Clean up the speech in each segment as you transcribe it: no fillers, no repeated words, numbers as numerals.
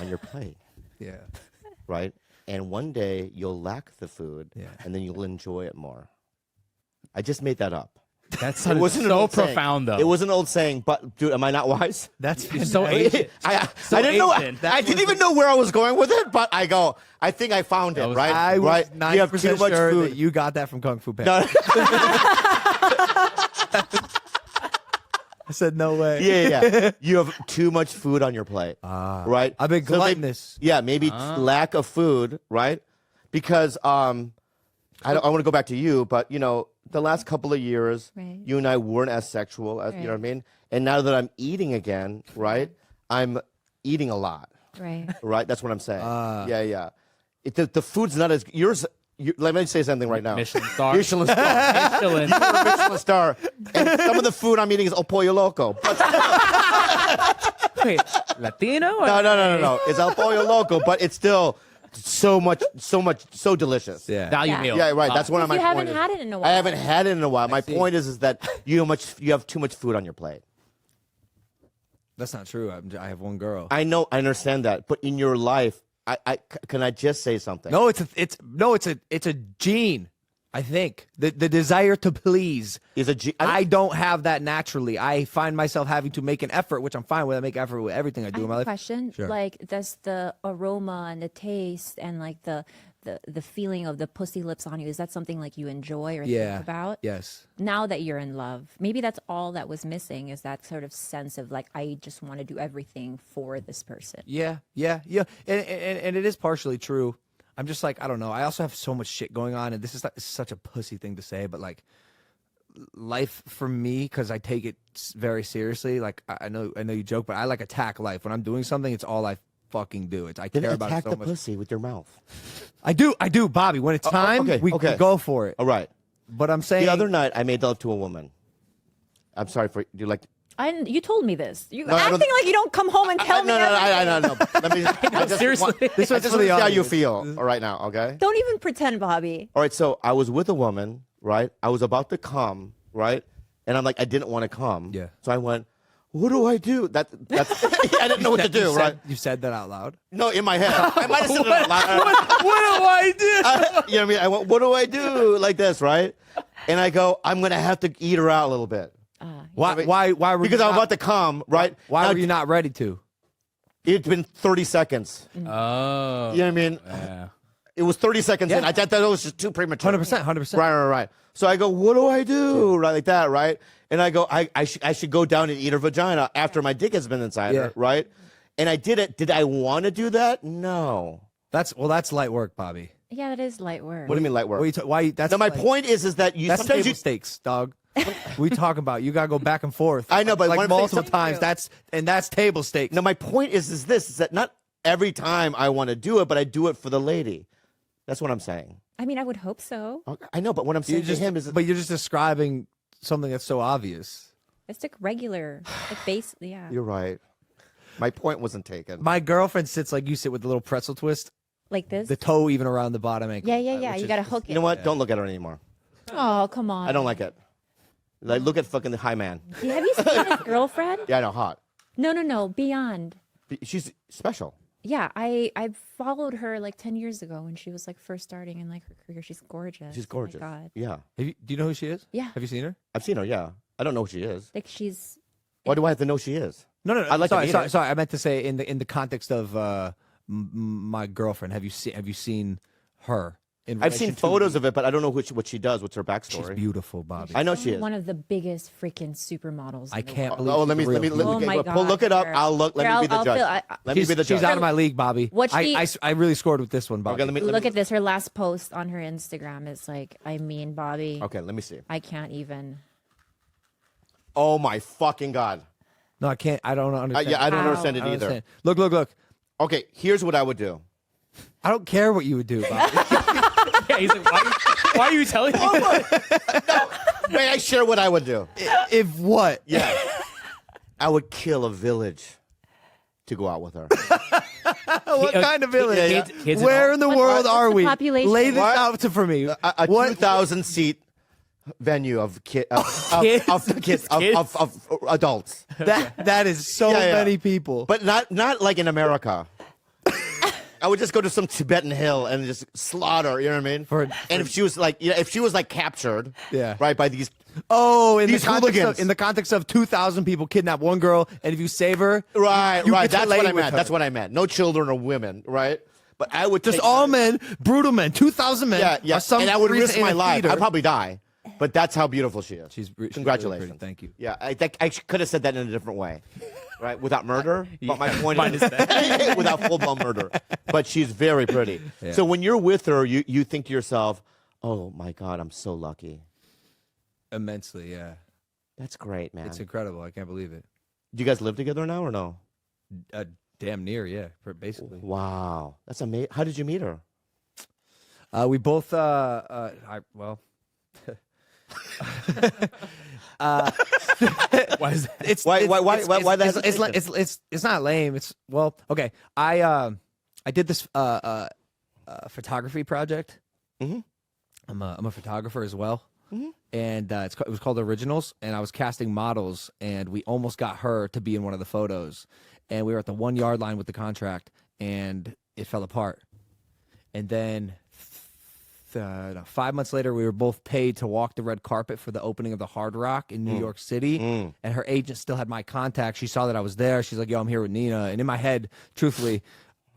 on your plate. Yeah. Right? And one day you'll lack the food, and then you'll enjoy it more. I just made that up. That's It wasn't an so old saying. profound, though. It was an old saying, but dude, am I not wise? That's so ancient. I didn't know. I didn't even know where I was going with it, but I think I found it. Right? I was right? 90% You have too much sure food. that you got that from Kung Fu Panda. No. I said no way. Yeah. You have too much food on your plate. Right? I've been gluttonous. Maybe lack of food, right? Because I want to go back to you, but the last couple of years, you and I weren't as sexual as you know what I mean. And now that I'm eating again, right? I'm eating a lot. Right. Right. That's what I'm saying. Yeah. The food's not as yours. Let me say something right now. Michelin star. Michelin star. Michelin. You're a Michelin star. And some of the food I'm eating is El Pollo Loco. But Wait, Latino? no. It's El Pollo Loco, but it's still so delicious. Yeah. Value meal. Yeah, right. That's one of my You points. haven't had it in a while. I haven't had it in a while. My point is that you have too much food on your plate. That's not true. I have one girl. I know. I understand that. But in your life, can I just say something? No, it's a gene. I think the desire to please is a gene. I don't have that naturally. I find myself having to make an effort, which I'm fine with. I make effort with everything I do in my life. Question: Sure. Like, does the aroma and the taste and like the feeling of the pussy lips on you, is that something like you enjoy or think about? Yes. Now that you're in love, maybe that's all that was missing, is that sort of sense of like, I just want to do everything for this person. Yeah. And it is partially true. I'm just like, I don't know. I also have so much shit going on, and this is such a pussy thing to say, but like, life for me, because I take it very seriously. Like, I know you joke, but I like attack life. When I'm doing something, it's all I fucking do. I care about it attack so the much. pussy with your mouth. I do, Bobby. When it's time, we go for it. All right. But I'm saying The other night, I made love to a woman. I'm sorry for you. Like. You told me this. You No, I acting don't- like you don't come home and tell me. No. everything. Let me. I just seriously. This I one's just for want the to see how you audience. feel right now. Okay. Don't even pretend, Bobby. All right. So I was with a woman, right? I was about to come, right? And I'm like, I didn't want to come. Yeah. So I went, what do I do? That's I didn't know what to do, right? You said that out loud. No, in my head. I might have said it out loud. What do I do? You know what I mean? I went, what do I do? Like this, right? And I go, I'm going to have to eat her out a little bit. Why were Because you I'm not, about to come, right? Why Now, were you not ready to? It's been 30 seconds. Oh. You know what I mean? Yeah. It was 30 seconds in. I thought that was just too premature. 100%. Right. So I go, what do I do? Right, like that, right? And I go, I should go down and eat her vagina after my dick has been inside her, right? And I did it. Did I want to do that? No. That's light work, Bobby. Yeah, that is light work. What do you mean light work? Why? That's No, my like- point is that you That's sometimes table you stakes, dog. We talk about you gotta go back and forth. I know, but like one thing- multiple times. That's table stakes. No, my point is that not every time I want to do it, but I do it for the lady. That's what I'm saying. I mean, I would hope so. Okay, I know, but what I'm saying to him is, but you're just describing something that's so obvious. It's like regular, like base. Yeah. you're right. My point wasn't taken. My girlfriend sits like you sit with the little pretzel twist, Like this. the toe even around the bottom ankle. Yeah. You gotta hook it. You know what? Don't look at her anymore. Oh, come on. I don't like it. Like, look at fucking the high man. Have you seen his girlfriend? Yeah, I know, hot. No. Beyond. She's special. Yeah, I followed her like 10 years ago when she was like first starting in like her career. She's gorgeous. She's Oh my gorgeous. God. Yeah. Do you know who she is? Yeah. Have you seen her? I've seen her, yeah. I don't know who she is. Like she's. Why do I have to know who she is? No. I'd like to meet her. sorry. I meant to say in the context of my girlfriend. Have you seen her? I've seen photos of it, but I don't know what she does. What's her backstory? She's beautiful, Bobby. I know she is. One of the bigest freaking supermodels. I in the can't world. believe. Oh, let me Oh my God, look it up. sure. I'll look. Let Here, me be the I'll judge. Let me be the judge. She's out of my league, Bobby. What she- I really scored with this one, Bobby. Okay, let me Look at this. Her last post on her Instagram is like, I mean, Bobby. Okay, let me see. I can't even. Oh my fucking God. No, I can't. I don't understand. Yeah, I don't How? understand it I don't either. understand. Look. Okay, here's what I would do. I don't care what you would do, Bobby. Yeah, he's like, why are you telling me that? May I share what I would do? If what? Yeah. I would kill a village to go out with her. What kind of village? Kids and Where all? in the world what's are the we? population? Lay this What? out for me. A What? 2,000-seat venue of kids, Kids? of adults. That is so Yeah. many people. But not like in America. I would just go to some Tibetan hill and just slaughter. You know what I mean? And if she was like, captured, right, by these. Oh, in These hooligans. the context of 2,000 people kidnap one girl, and if you save her, Right. you get to That's lay what I with meant. her. That's what I meant. No children or women, right? But I would Just take all her- men, brutal men, 2,000 men. Yeah, yeah. Or some And I would reason risk in my a life. theater. I'd probably die. But that's how beautiful she is. She's really Congratulations. pretty. Thank you. Yeah, I could have said that in a different way, right? Without murder. But my point Minus is that. without full-blown murder. But she's very pretty. Yeah. So when you're with her, you think to yourself, "Oh my God, I'm so lucky." Immensely, yeah. That's great, man. It's incredible. I can't believe it. Do you guys live together now or no? Damn near, yeah. Basically, Wow, that's amazing. How did you meet her? we both. Why is that? It's Why the it's hesitation? it's not lame. It's well, okay. I did this photography project. Mm-hmm. I'm a photographer as well, and it was called Originals. And I was casting models, and we almost got her to be in one of the photos, and we were at the 1 yard line with the contract, and it fell apart. And then 5 months later, we were both paid to walk the red carpet for the opening of the Hard Rock in New York City. And her agent still had my contact. She saw that I was there. She's like, "Yo, I'm here with Nina." And in my head, truthfully,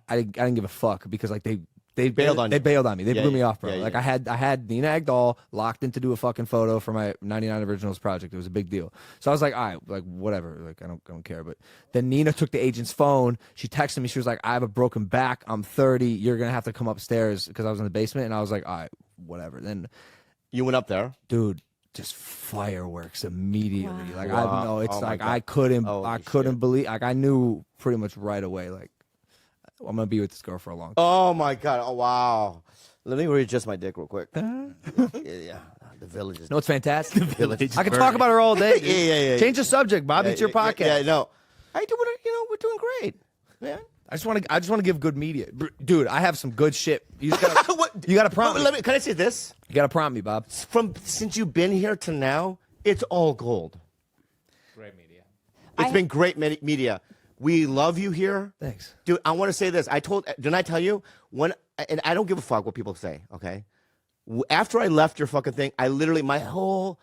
I didn't give a fuck because like they bailed on They you. bailed on me. They Yeah, blew me yeah. off, bro. Yeah, like yeah. I had Nina Agdal locked in to do a fucking photo for my 99 Originals project. It was a big deal. So I was like, all right, like whatever. Like I don't care. But then Nina took the agent's phone. She texted me. She was like, "I have a broken back. I'm 30. You're gonna have to come upstairs," because I was in the basement. And I was like, all right, whatever. Then, You went up there. dude, just fireworks immediately. Wow. Like Wow. I know it's Oh my like God. I couldn't Holy believe. Like I knew pretty much right away. Like I'm gonna be with this girl for a long time. Oh my God! Oh wow! Let me readjust my dick real quick. yeah. The village is. No, it's fantastic. village I can talk about her all day. dude. Yeah. Change the subject, Bob. It's your podcast. Yeah, no. I do. We're doing great, man. I just want to give good media, dude. I have some good shit. You just gotta, What? you gotta prompt me. Can I say this? You gotta prompt me, Bob. Since you've been here to now, it's all gold. Great media. It's been great media. We love you here. Thanks. Dude, I want to say this. Didn't I tell you? And I don't give a fuck what people say, okay? After I left your fucking thing, my whole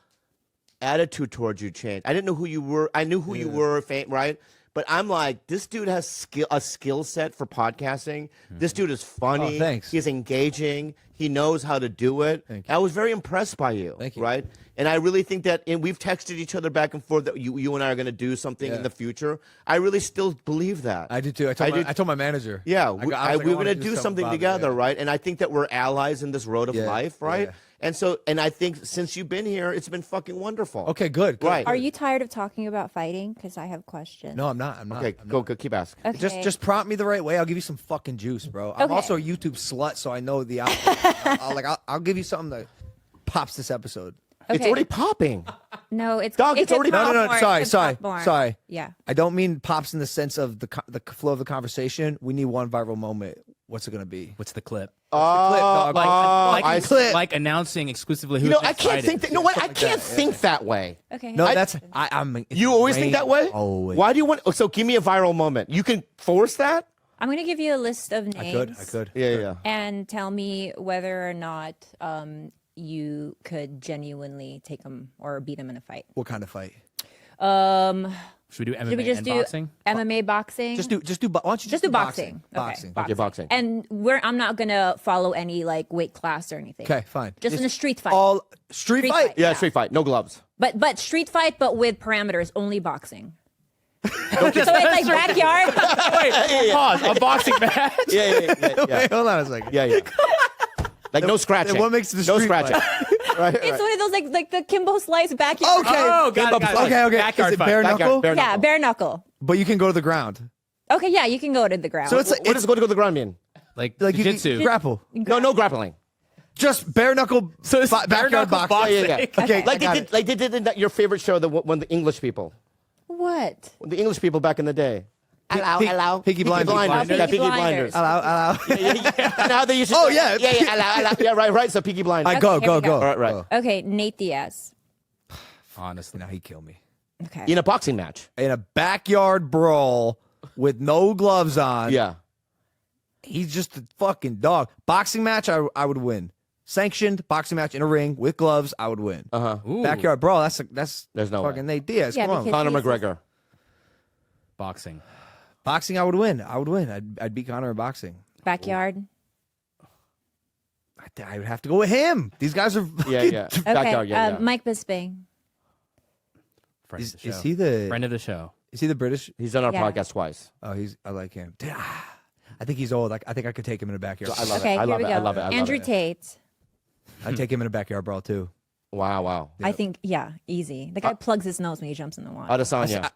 attitude towards you changed. I didn't know who you were. I knew who you were, right? But I'm like, this dude has a skill set for podcasting. This dude is funny. Oh, thanks. He's engaging. He knows how to do it. Thank you. I was very impressed by you. Thank you. Right? And I really think that, and we've texted each other back and forth that you and I are going to do something in the future. I really still believe that. I do too. I told my manager. Yeah, I was we like, were I going wanna to do something Bob, together, yeah. right? And I think that we're allies in this road of Yeah, life, right? yeah. And I think since you've been here, it's been fucking wonderful. Okay, good. Right. Are you tired of talking about fighting? Because I have questions. No, I'm not. I'm not. Okay, I'm go, not. keep asking. Okay. Just prompt me the right way. I'll give you some fucking juice, bro. I'm Okay. also a YouTube slut, so I know the output. I'll give you something that pops this episode. It's Okay. already popping. No, it's Dog, it it's can already- pop No. more, Sorry, it can pop more. sorry. Yeah. I don't mean pops in the sense of the flow of the conversation. We need one viral moment. What's it gonna be? What's the clip? clip, dog? Like announcing exclusively who. You know, I can't think that. You know what? I can't think that way. Okay. No, I- that's I'm. You always think that way? Always. Why do you want? So give me a viral moment. You can force that? I'm going to give you a list of names. I could. Yeah. And tell me whether or not you could genuinely take them or beat them in a fight. What kind of fight? Should we do MMA Should we just and do boxing? MMA boxing? Just do. Why don't you Just do boxing. Boxing. Okay, boxing. And I'm not gonna follow any like weight class or anything. Okay, fine. Just in a street fight. All street Street fight. fight. Yeah, Yeah. street fight. No gloves. But street fight, but with parameters, only boxing. So it's like backyard. Wait, pause. A boxing match. Yeah. Wait, hold on a second. Yeah. Like no scratching. then what makes it a no street scratching? right. It's one of those like the Kimbo Slice backyard. Okay. Oh, got it. Okay. Backyard Is it fight. bare Backyard, knuckle? bare Yeah, knuckle. bare knuckle. But you can go to the ground. Okay, yeah, you can go to the ground. So it's What does go to the ground mean? Like like you jiu-jitsu. can grapple. No grappling. Just bare knuckle. So it's bare backyard knuckle boxing. Yeah. Okay. Like I they got did in your favorite show, when the English people, what? the English people back in the day. Hello. Peaky Blinders. Yeah, Peaky Peaky Blinders. Blinders. Allow. And how they used to. Oh, yeah. Yeah. Right. So Peaky Blinders. Go. here we go. Right. Go. Okay, Nate Diaz. Honestly. Now he killed me. Okay. In a boxing match. In a backyard brawl with no gloves on. Yeah. He's just a fucking dog. Boxing match, I would win. Sanctioned boxing match in a ring with gloves, I would win. Ooh. Backyard brawl, that's There's no fucking way. Nate Diaz. Yeah, Come on. because- Conor he's- McGregor. Boxing. Boxing, I would win. I'd beat Conor in boxing. Backyard. I would have to go with him. These guys are. Yeah. Okay. Backyard, yeah. Mike Bisping. Friend of the show. Is he the? Friend of the show. Is he the British? He's done our Yeah. podcast twice. Oh, I like him. I think he's old. I think I could take him in a backyard. I love Okay, it. I here love we it. go. I love it. I love Andrew it. Tate. I'd take him in a backyard brawl too. Wow. I think, yeah, easy. The guy plugs his nose when he jumps in the water. Adesanya.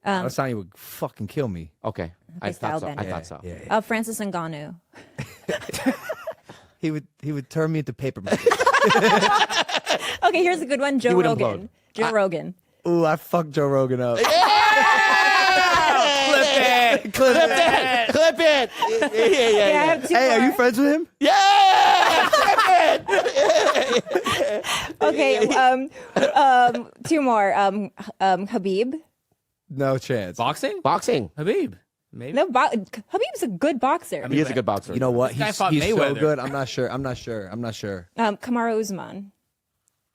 Adesanya would fucking kill me. Okay. I style thought so. I bender. thought so. Yeah. Francis Ngannou. He would turn me into paper mache. Okay, here's a good one. Joe would Rogan. implode. Joe Rogan. Ooh, I fucked Joe Rogan up. Clip it. Yeah, I have two Hey, are more. you friends with him? Yeah. Okay, two more. Habib. No chance. Boxing? Boxing. Habib. Maybe. No, Habib's a good boxer. He is a good boxer. You know what? This guy He's fought so Mayweather. good. I'm not sure. Kamaru Usman.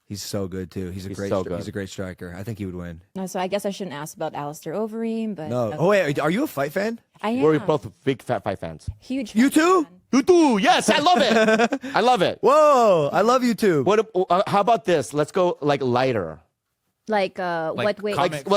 He's so good too. He's so good. He's a great striker. I think he would win. No, so I guess I shouldn't ask about Alistair Overeem, but No. Oh wait, are you a fight fan? I am We're both big fat fight fans. huge. You too? fan. You do. Yes, I love it. I love it. Whoa! I love you too. What? How about this? Let's go like lighter. Like what way? comic-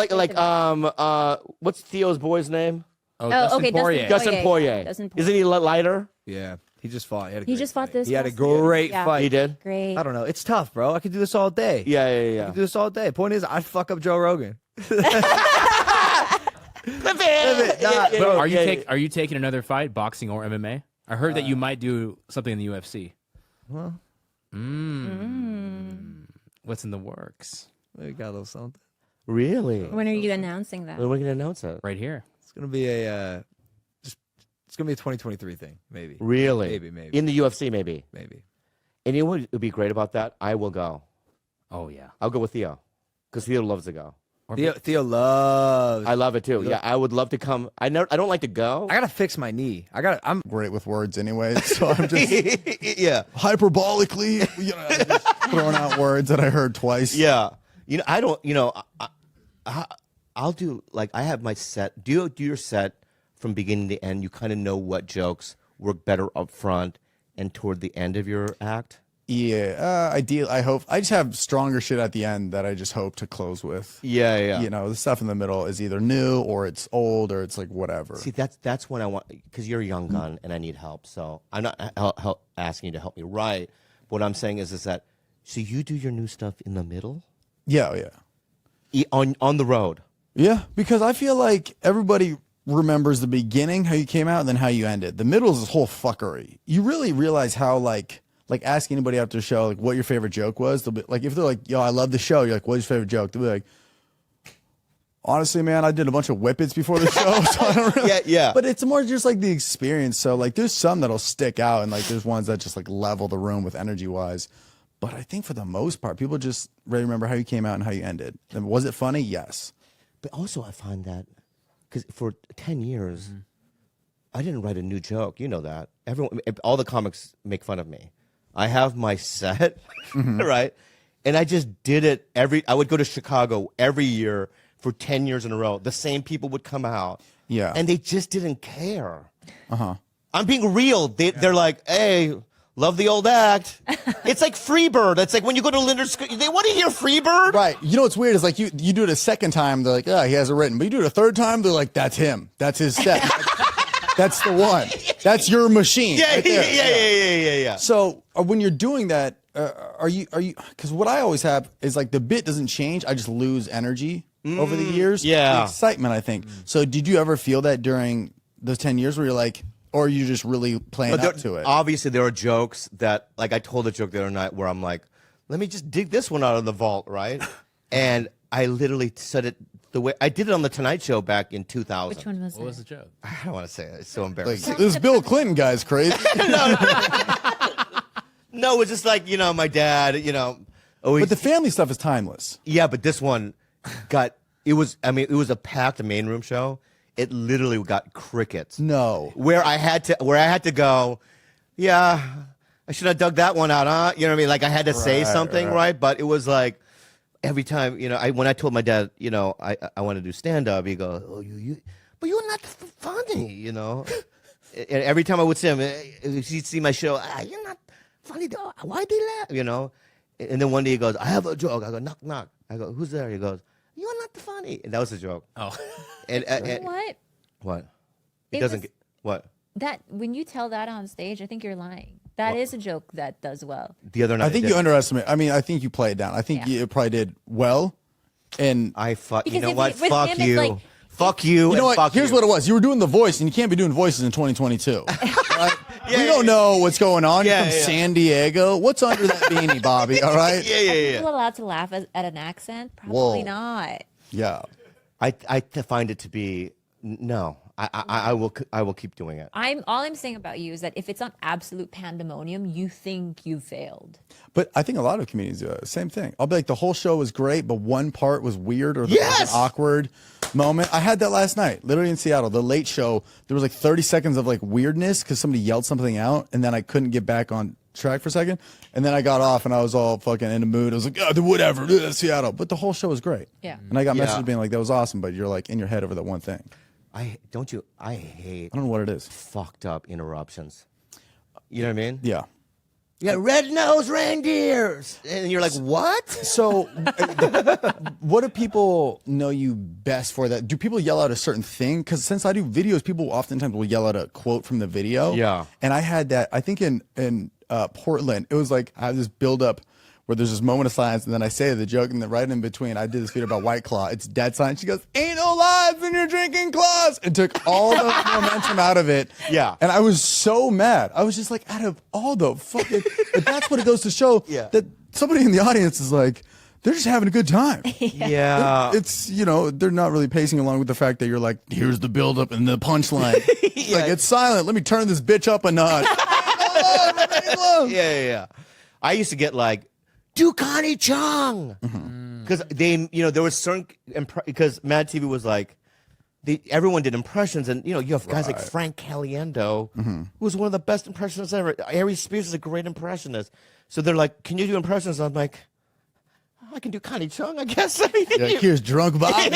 What's Theo's boy's name? Oh, Oh, Dustin okay, Poirier. Dustin Poirier. Dustin Poirier. Isn't he lighter? Yeah, he just fought. He, had a He great just fought fight. this He had a last year. great Yeah. fight. He did. Great. I don't know. It's tough, bro. I could do this all day. Yeah. I could do this all day. Point is, I'd fuck up Joe Rogan. Bro, Are you taking another fight, boxing or MMA? I heard that you might do something in the UFC. Well, What's in the works? we got a little something. Really? When are you announcing that? When are we gonna announce it? Right here. It's gonna be a it's gonna be a 2023 thing, maybe. Really? Maybe. In the UFC, maybe. Maybe. And you know what would be great about that? I will go. Oh, yeah. I'll go with Theo, because Theo loves to go. Theo loves. I love it too. Yeah, I would love to come. I don't like to go. I gotta fix my knee. I'm Great with words anyway, so I'm just Yeah. hyperbolically, just throwing out words that I heard twice. Yeah. I don't. I'll do like I have my set. Do you do your set from beginning to end? You kind of know what jokes work better up front and toward the end of your act. Yeah, I hope I just have stronger shit at the end that I just hope to close with. Yeah. The stuff in the middle is either new or it's old or it's like whatever. See, that's when I want, because you're a young gun and I need help. So I'm not asking you to help me write. What I'm saying is that so you do your new stuff in the middle, Yeah. on the road. Yeah, because I feel like everybody remembers the beginning, how you came out, and then how you ended. The middle is this whole fuckery. You really realize how like ask anybody after the show like what your favorite joke was. They'll be like, if they're like, yo, I love the show, you're like, what's your favorite joke? They'll be like, honestly, man, I did a bunch of whippets before the show. So I don't really... Yeah. But it's more just like the experience. So like there's some that'll stick out and like there's ones that just like level the room with energy wise. But I think for the most part, people just really remember how you came out and how you ended. And was it funny? Yes. But also I find that because for 10 years, I didn't write a new joke. You know that. All the comics make fun of me. I have my set, right? And I just did it I would go to Chicago every year for 10 years in a row. The same people would come out. Yeah. And they just didn't care. I'm being real. They're like, hey, love the old act. It's like Freebird. It's like when you go to Linder's, they want to hear Freebird. Right. You know what's weird is like you do it a second time, they're like, oh, he has it written. But you do it a third time, they're like, that's him. That's his set. That's the one. That's your machine. Yeah, right there. yeah. So when you're doing that, are you? Because what I always have is like the bit doesn't change. I just lose energy over the years. yeah. The excitement, I think. So did you ever feel that during those 10 years where you're like, or are you just really playing up to it? Obviously, there are jokes that, like I told a joke the other night where I'm like, let me just dig this one out of the vault, right? And I literally said it the way I did it on the Tonight Show back in 2000. Which one was What was the joke? I don't want to say it. It's so Like, embarrassing. this Bill Clinton guy's crazy. No, it's just like, my dad, always. But the family stuff is timeless. Yeah, but this one it was a packed main room show. it literally got crickets. No. Where I had to go, yeah, I should have dug that one out, huh? You know what I mean? Like I had to say something, right? But it was like every time, when I told my dad, I want to do stand up, he goes, oh, but you're not funny, And every time I would see him, he'd see my show, you're not funny, though. Why they laugh, And then one day he goes, I have a joke. I go, knock, knock. I go, who's there? He goes, you're not funny. And that was a joke. Oh. You know what? What? It It doesn't was- get, what? That when you tell that on stage, I think you're lying. That is a joke that does well. The other night. I think you underestimate. I mean, I think you play it down. I think Yeah. you probably did well. And you Because know if what? you- with Fuck him, it's you. like- Fuck you. you know and what? Fuck Here's you. what it was. You were doing the voice, and you can't be doing voices in 2022. Right? We don't know what's going on. You're from San Diego. What's under that beanie, Bobby? All right? Yeah. People allowed to laugh at an accent? Probably Whoa. not. Yeah. I find it to be no. I will keep doing it. All I'm saying about you is that if it's not absolute pandemonium, you think you failed. But I think a lot of comedians do it. Same thing. I'll be like, the whole show was great, but one part was weird or there was an awkward moment. I had that last night, literally in Seattle. The Late Show, there was like 30 seconds of like weirdness because somebody yelled something out, and then I couldn't get back on track for a second. And then I got off, and I was all fucking in the mood. I was like, oh, whatever, Seattle. But the whole show was great. Yeah. And I got Yeah. messages being like, that was awesome, but you're like in your head over that one thing. I hate I don't know what it is. fucked up interruptions. You know what I mean? Yeah. Yeah, red-nosed reindeers, and you're like, what? So, what do people know you best for? That do people yell out a certain thing? Because since I do videos, people oftentimes will yell out a quote from the video. Yeah. And I had that. I think in Portland, it was like I have this build up where there's this moment of silence, and then I say the joke, and then right in between, I did this video about White Claw. It's dead silent. She goes, "Ain't no lies in your drinking claws," and took all the momentum out of it. Yeah. And I was so mad. I was just like, out of all the fucking, but that's what it goes to show. Yeah. That somebody in the audience is like, they're just having a good time. Yeah. It's, they're not really pacing along with the fact that you're like, here's the buildup and the punchline. Like, it's silent. Let me turn this bitch up a notch. Yeah. I used to get like, do Connie Chung. Because there was certain, because MadTV was like, everyone did impressions, and you have guys like Frank Caliendo, who was one of the best impressionists ever. ARich Spears is a great impressionist. So they're like, can you do impressions? I'm like, I can do Connie Chung, I guess. Here's drunk Bobby.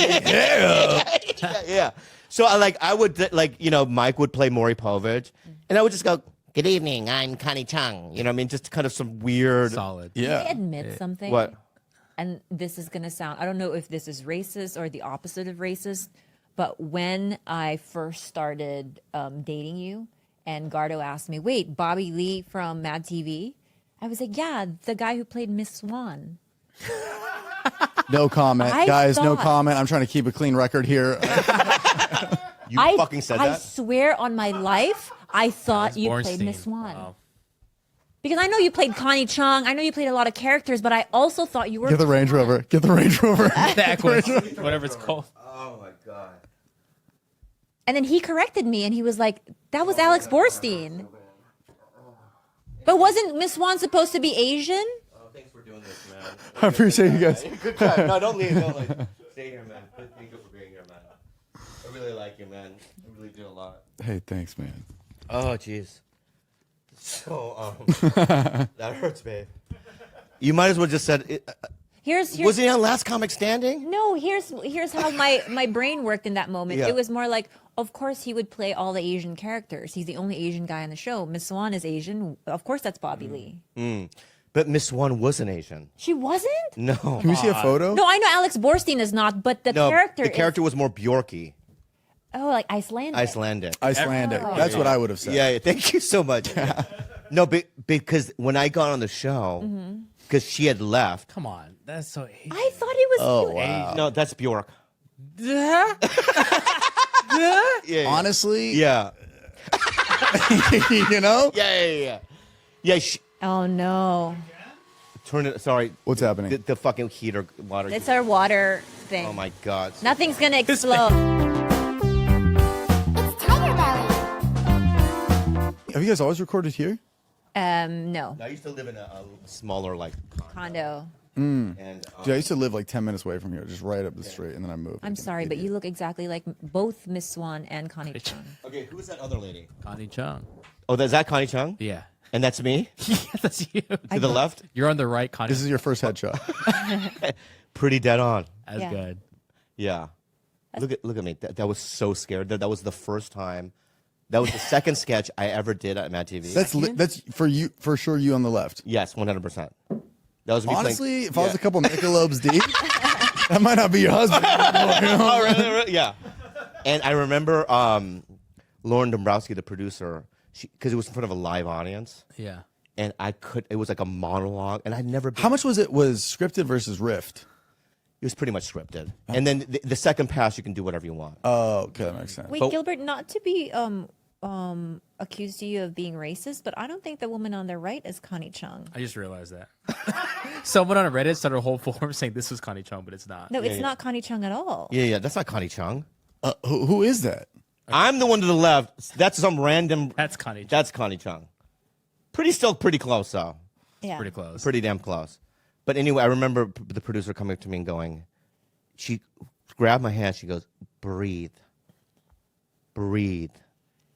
Yeah. So I would Mike would play Maury Povich, and I would just go, good evening, I'm Connie Chung. You know what I mean? Just kind of some weird. Solid. Yeah. Can I admit something? What? And this is going to sound, I don't know if this is racist or the opposite of racist, but when I first started dating you and Gardo asked me, wait, Bobby Lee from MadTV? I was like, yeah, the guy who played Miss Swan. No comment. I Guys, no thought- comment. I'm trying to keep a clean record here. You fucking said I that? swear on my life, I thought you played Bornstein. Miss Swan. Wow. Because I know you played Connie Chung. I know you played a lot of characters, but I also thought you were. Get the Range Rover. Get the Range Rover. The Equus, whatever it's called. Oh my god. And then he corrected me and he was like, that was Alex Borstein. But wasn't Miss Swan supposed to be Asian? Oh, thanks for doing this, man. I appreciate you guys. Good try. No, don't leave. Don't leave. Stay here, man. Thank you for being here, man. I really like you, man. I really do a lot. Hey, thanks, man. Oh, jeez. So, that hurts, babe. You might as well just said. Here's Was he on Last Comic Standing? no. Here's how my brain worked in that moment. Yeah. It was more like, of course he would play all the Asian characters. He's the only Asian guy on the show. Miss Swan is Asian. Of course, that's Bobby Lee. But Miss Swan wasn't Asian. She wasn't. No. Can we see a photo? No, I know Alex Borstein is not, but the No, character. the character was more Bjorky, like Icelandic. Icelandic. Icelandic. That's what I would have said. Yeah, thank you so much. No, because when I got on the show, because she had left. Come on, that's so. I thought it was. Oh, wow. No, that's Bjork. Yeah. Yeah. Honestly, Yeah. you know? Yeah. Yeah. Oh no, Turn it. Sorry. What's happening? The fucking heater water. it's our water thing. Oh my god. Nothing's gonna explode. It's Tiger Belly. Have you guys always recorded here? No, I used to live in a smaller like. condo. And Dude, I used to live like 10 minutes away from here, just right up the street, and then I moved. I'm sorry, but you look exactly like both Miss Swan and Connie Chung. okay, who's that other lady? Connie Chung. Oh, is that Connie Chung? Yeah. And that's me Yeah, that's you. to the left. You're on the right, Connie. This is your first headshot. Pretty dead on. That's Yeah. good. Yeah. Look at me. That was so scared. That was the first time. That was the second sketch I ever did at MadTV. That's for you, for sure. You on the left. Yes, 100%. That was me Honestly, playing, if I was a couple Michelob's deep, that might not be your husband anymore. You know? Oh, really? Yeah. And I remember Lauren Dombrowski, the producer, because it was in front of a live audience, Yeah. and it was like a monologue, and I'd never been. How much was scripted versus riffed? It was pretty much scripted. And then the second pass, you can do whatever you want. Oh, okay, that makes sense. Wait, Gilbert, not to be accused to you of being racist, but I don't think the woman on the right is Connie Chung. I just realized that. Someone on Reddit started a whole forum saying this was Connie Chung, but it's not. No, it's not Connie Chung at all. Yeah, that's not Connie Chung. Who is that? I'm the one to the left. That's some random. That's Connie Chung. That's Connie Chung. Still pretty close, though. Yeah. Pretty close. Pretty damn close. But anyway, I remember the producer coming up to me and going, she grabbed my hand. She goes, breathe. Breathe.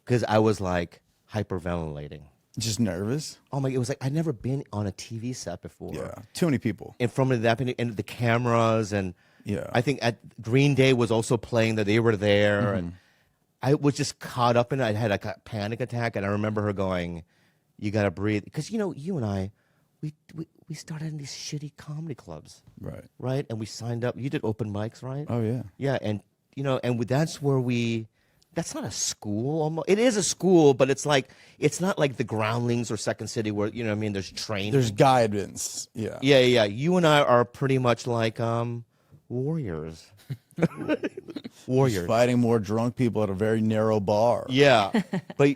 Because I was like hyperventilating. Just nervous? Oh my, it was like, I'd never been on a TV set before. Yeah, too many people. In front of that, and the cameras, and Yeah. I think at Green Day was also playing that they were there, and I was just caught up in it. I had like a panic attack, and I remember her going, "You gotta breathe," because you and I, we started in these shitty comedy clubs, right? And we signed up. You did open mics, right? Oh yeah. Yeah, and that's where we. That's not a school. Almost, it is a school, but it's not like the Groundlings or Second City where there's training. There's guidance. Yeah. Yeah. You and I are pretty much like warriors. Warriors. Fighting more drunk people at a very narrow bar. Yeah, but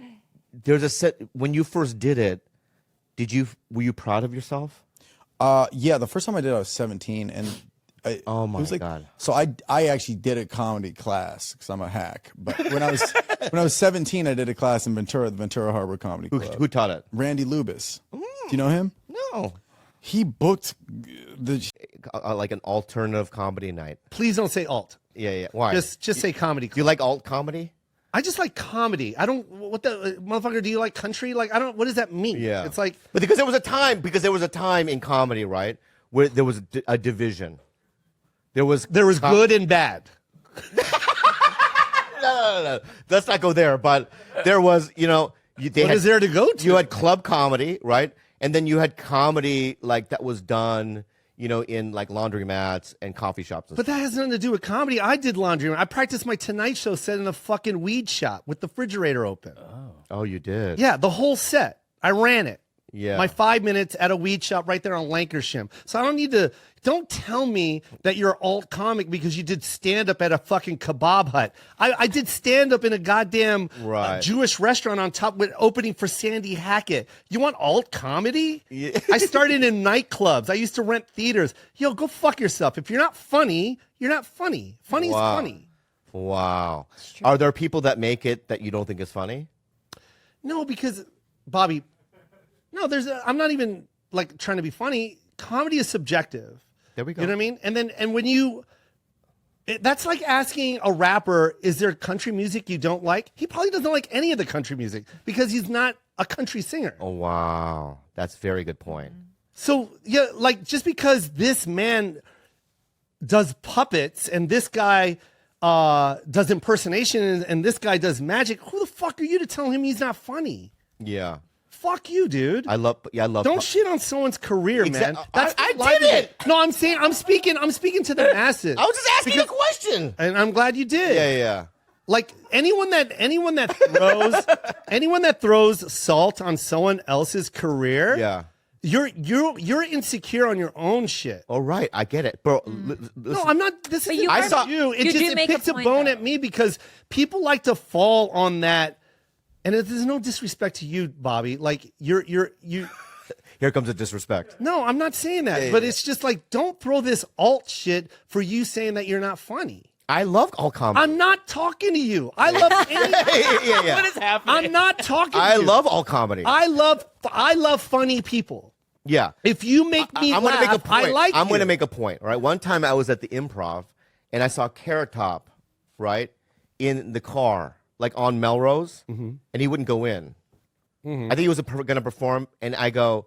there's a set. When you first did it, were you proud of yourself? Yeah. The first time I did it, I was 17, and Oh my it was like, God. So I actually did a comedy class because I'm a hack. But when I was 17, I did a class in Ventura, the Ventura Harbor Comedy Club. Who taught it? Randy Lubis. Do you know him? No. He booked the. Like an alternative comedy night. Please don't say alt. Yeah. Why? Just say comedy. Do you like alt comedy? I just like comedy. I don't. What the motherfucker? Do you like country? Like I don't. What does that mean? Yeah. It's like. But because there was a time in comedy, right, where there was a division. There was good and bad. No. Let's not go there. But there was, What is there to go to? You had club comedy, right? And then you had comedy like that was done, in like laundromats and coffee shops. And But that has nothing to do with comedy. I did laundry. I practiced my Tonight Show set in a fucking weed shop with the refrigerator open. Oh, you did? Yeah, the whole set. I ran it. Yeah. My 5 minutes at a weed shop right there on Lancashire. So I don't need to. Don't tell me that you're alt comic because you did stand up at a fucking kebab hut. I did stand up in a goddamn Right. Jewish restaurant on top with opening for Sandy Hackett. You want alt comedy? Yeah. I started in nightclubs. I used to rent theaters. Yo, go fuck yourself. If you're not funny, you're not funny. Funny's Wow. funny. Wow. Are there people that make it that you don't think is funny? No, because Bobby. No, I'm not even like trying to be funny. Comedy is subjective. There we go. You know what I mean? And when that's like asking a rapper, is there country music you don't like? He probably doesn't like any of the country music because he's not a country singer. Oh, wow. That's a very good point. So, yeah, like just because this man does puppets and this guy does impersonation and this guy does magic, who the fuck are you to tell him he's not funny? Yeah. Fuck you, dude. I love. Don't shit on someone's career, man. I the did livelihood. it. No, I'm speaking to the masses. I was just asking a question. And I'm glad you did. Yeah. Like anyone that throws salt on someone else's career, Yeah. you're insecure on your own shit. Oh, right. I get it. Bro, No, I'm not. This is you I saw- you. It you just do it make a picks a point, bone though. at me because people like to fall on that. And there's no disrespect to you, Bobby. Like you. Here comes the disrespect. No, I'm not saying that. But it's just like, don't throw this alt shit for you saying that you're not funny. I love all comedy. I'm not talking to you. I love any. yeah. What is happening? I'm not talking to I you. love all comedy. I love funny people. Yeah. If you make me I'm laugh, gonna make a point. I like I'm you. going to make a point. Right. One time I was at the Improv, and I saw Carrot Top, right, in the car, like on Melrose, and he wouldn't go in. I think he was going to perform, and I go,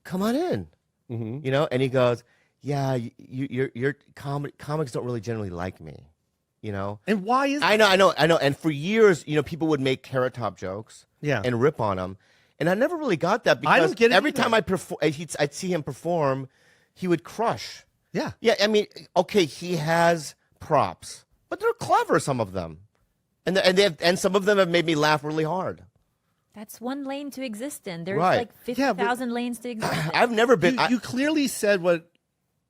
"Come on in," you know, and he goes, "Yeah, you're comics don't really generally like me." You know, And why is I know. And for years, you know, people would make Carrot Top jokes, Yeah. and rip on him, and I never really got that because I don't get it every either. time I'd see him perform, he would crush. Yeah. Yeah, I mean, okay, he has props, but they're clever, some of them, and some of them have made me laugh really hard. That's one lane to exist in. There's Right. like 50,000 lanes to exist in. I've never been. You clearly said what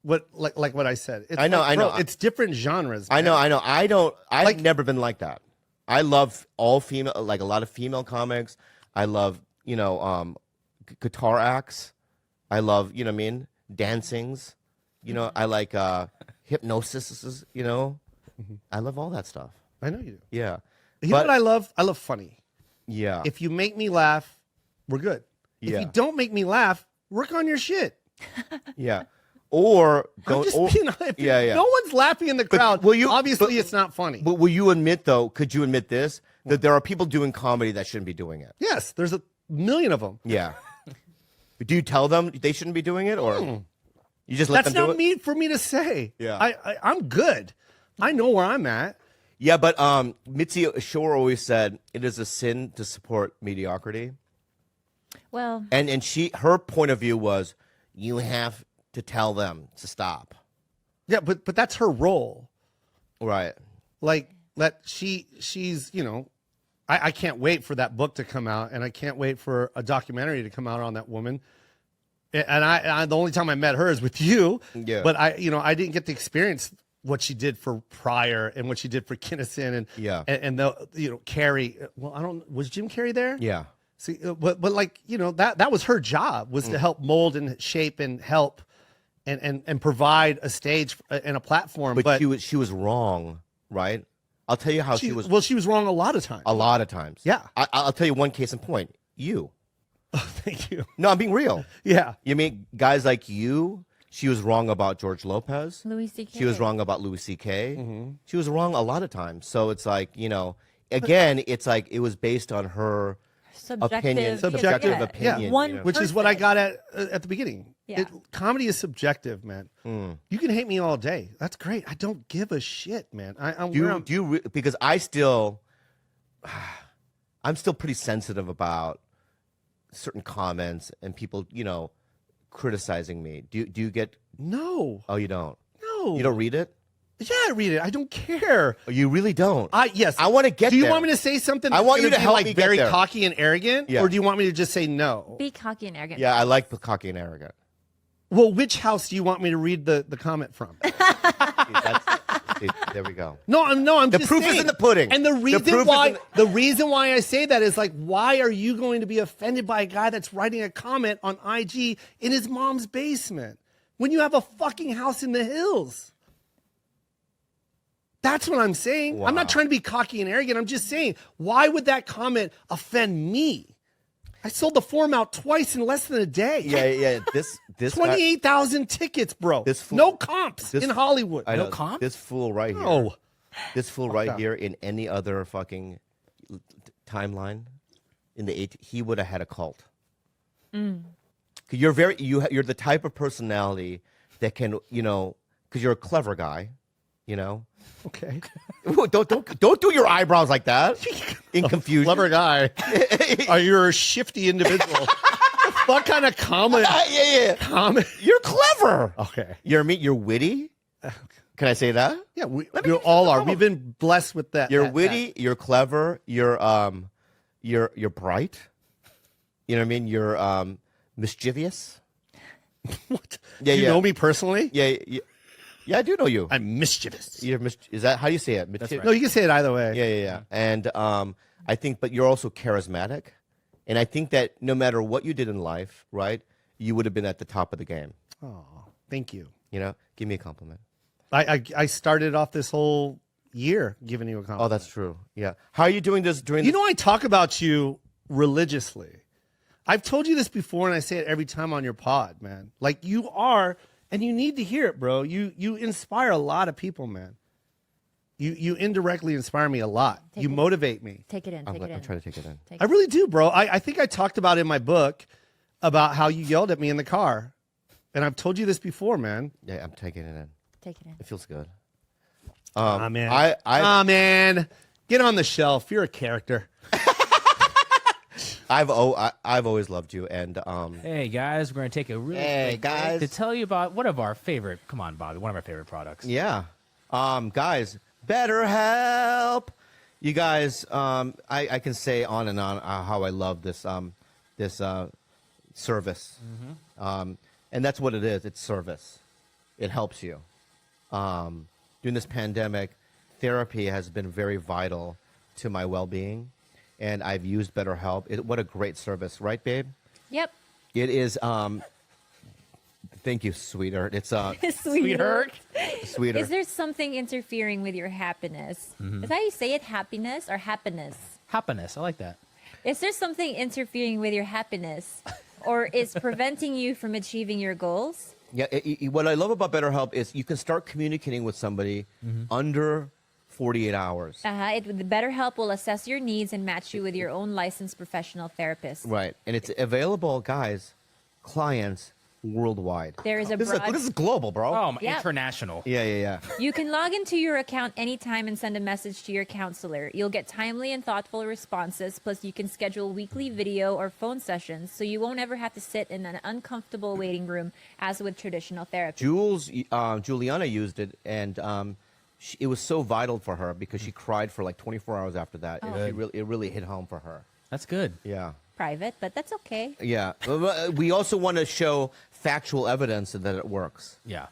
I said. It's I know, like, I know. bro, it's different genres. I know. man. I've never been like that. I love all female, like a lot of female comics. I love, you know, guitar acts. I love, you know what I mean, dancings. You know, I like hypnosis. You know, I love all that stuff. I know you do. Yeah. You know what I love? I love funny. Yeah. If you make me laugh, we're good. If Yeah. you don't make me laugh, work on your shit. Yeah. Or I'm don't. just or- being, yeah. No one's laughing in the crowd. will you- Obviously, it's not funny. But will you admit, though? Could you admit this? That there are people doing comedy that shouldn't be doing it. Yes, there's a million of them. Yeah. Do you tell them they shouldn't be doing it, or you just let That's them do not it? me for me to say. Yeah. I'm good. I know where I'm at. Yeah, but Mitzi Shore always said it is a sin to support mediocrity, Well, and her point of view was you have to tell them to stop. Yeah, but that's her role. Right. Like that she's you know, I can't wait for that book to come out, and I can't wait for a documentary to come out on that woman. And I the only time I met her is with you. Yeah. But I didn't get to experience what she did for Pryor and what she did for Kinnison and Yeah. and the Carrie. Well, was Jim Carrey there? Yeah. See, but like that was her job, was to help mold and shape and help and provide a stage and a platform. But she was wrong, right? I'll tell you how she was. Well, she was wrong a lot of times. A lot of times. Yeah. I'll tell you one case in point. You. Thank you. No, I'm being real. Yeah. You mean guys like you? She was wrong about George Lopez. Louis C.K. She was wrong about Louis C.K. Mm-hmm. She was wrong a lot of times. So it's like, again, it's like it was based on her opinion, subjective Yeah. opinion. One you know? Which is what I got at the beginning. Yeah. Comedy is subjective, man. You can hate me all day. That's great. I don't give a shit, man. Because I'm still pretty sensitive about certain comments and people, criticizing me. Do you get? No. Oh, you don't. No. You don't read it? Yeah, I read it. I don't care. Oh, you really don't. Yes. I want to get. Do you there. want me to say something? I That's want you gonna to be help like me get very there. cocky and arrogant, Yeah. or do you want me to just say no? Be cocky and arrogant. Yeah, I like the cocky and arrogant. Well, which house do you want me to read the comment from? See, there we go. No, I'm The just proof is saying. in the pudding. And the reason proof is why in the reason why I say that is like, why are you going to be offended by a guy that's writing a comment on IG in his mom's basement when you have a fucking house in the hills? That's what I'm saying. I'm not Wow. trying to be cocky and arrogant. I'm just saying, why would that comment offend me? I sold the form out twice in less than a day. Yeah. This guy, 28,000 tickets, bro. This fool- no comps this- in Hollywood. I know, comp? This fool right here. No. This fool right here in any other fucking timeline in the 80s, he would have had a cult. 'Cause you're you're the type of personality that can, because you're a clever guy, Okay. Don't do your eyebrows like that in confusion. Clever guy. You're a shifty individual. What kind of comment? Yeah. Comment? You're clever. Okay. You're witty. Can I say that? Yeah, we all are. We've been blessed with that. You're witty. You're clever. You're bright. You know what I mean? You're mischievous. What? Yeah, Do you yeah. know me personally? Yeah, I do know you. I'm mischievous. Is that how you say it? That's right. No, you can say it either way. Yeah. And I think, but you're also charismatic, and I think that no matter what you did in life, right, you would have been at the top of the game. Oh, thank you. Give me a compliment. I started off this whole year giving you a compliment. Oh, that's true. Yeah. How are you doing this during? I talk about you religiously. I've told you this before, and I say it every time on your pod, man. Like, you are, and you need to hear it, bro. You inspire a lot of people, man. You indirectly inspire me a lot. You motivate me. Take it in. Take it in. I'm trying to take it in. I really do, bro. I think I talked about in my book about how you yelled at me in the car. And I've told you this before, man. Yeah, I'm taking it in. Take it in. It feels good. Man. Man. Get on the shelf. You're a character. I've always loved you, and Hey guys, we're gonna take a really quick break to tell you about one of our favorite. Come on, Bobby. One of our favorite products. yeah, guys, BetterHelp. You guys, I can say on and on how I love this service, and that's what it is. It's service. It helps you. During this pandemic, therapy has been very vital to my well-being. And I've used BetterHelp. What a great service, right, babe? Yep. It is. Thank you, sweetheart. It's Sweetheart. sweetheart. Is there something interfering with your happiness? Is that how you say it? Happiness or happiness? Happiness. I like that. Is there something interfering with your happiness, or is preventing you from achieving your goals? Yeah. What I love about BetterHelp is you can start communicating with somebody under 48 hours. The BetterHelp will assess your needs and match you with your own licensed professional therapist. Right, and it's available, guys, clients worldwide. There is a this broad... is global, bro. Oh, Yep. international. Yeah. You can log into your account anytime and send a message to your counselor. You'll get timely and thoughtful responses, plus you can schedule weekly video or phone sessions, so you won't ever have to sit in an uncomfortable waiting room as with traditional therapy. Juliana used it, and it was so vital for her because she cried for like 24 hours after that. It really hit home for her. That's good. Yeah. Private, but that's okay. Yeah. We also want to show factual evidence that it works. Yeah.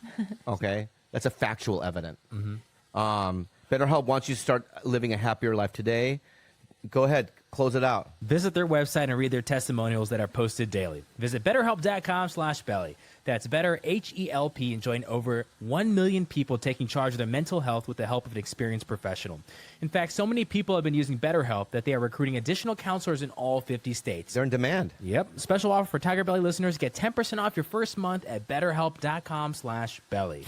Okay? That's a factual evidence. BetterHelp wants you to start living a happier life today. Go ahead. Close it out. Visit their website and read their testimonials that are posted daily. Visit BetterHelp.com/belly. That's Better, H-E-L-P, and join over 1 million people taking charge of their mental health with the help of an experienced professional. In fact, so many people have been using BetterHelp that they are recruiting additional counselors in all 50 states. They're in demand. Yep. Special offer for Tiger Belly listeners. Get 10% off your first month at BetterHelp.com/belly.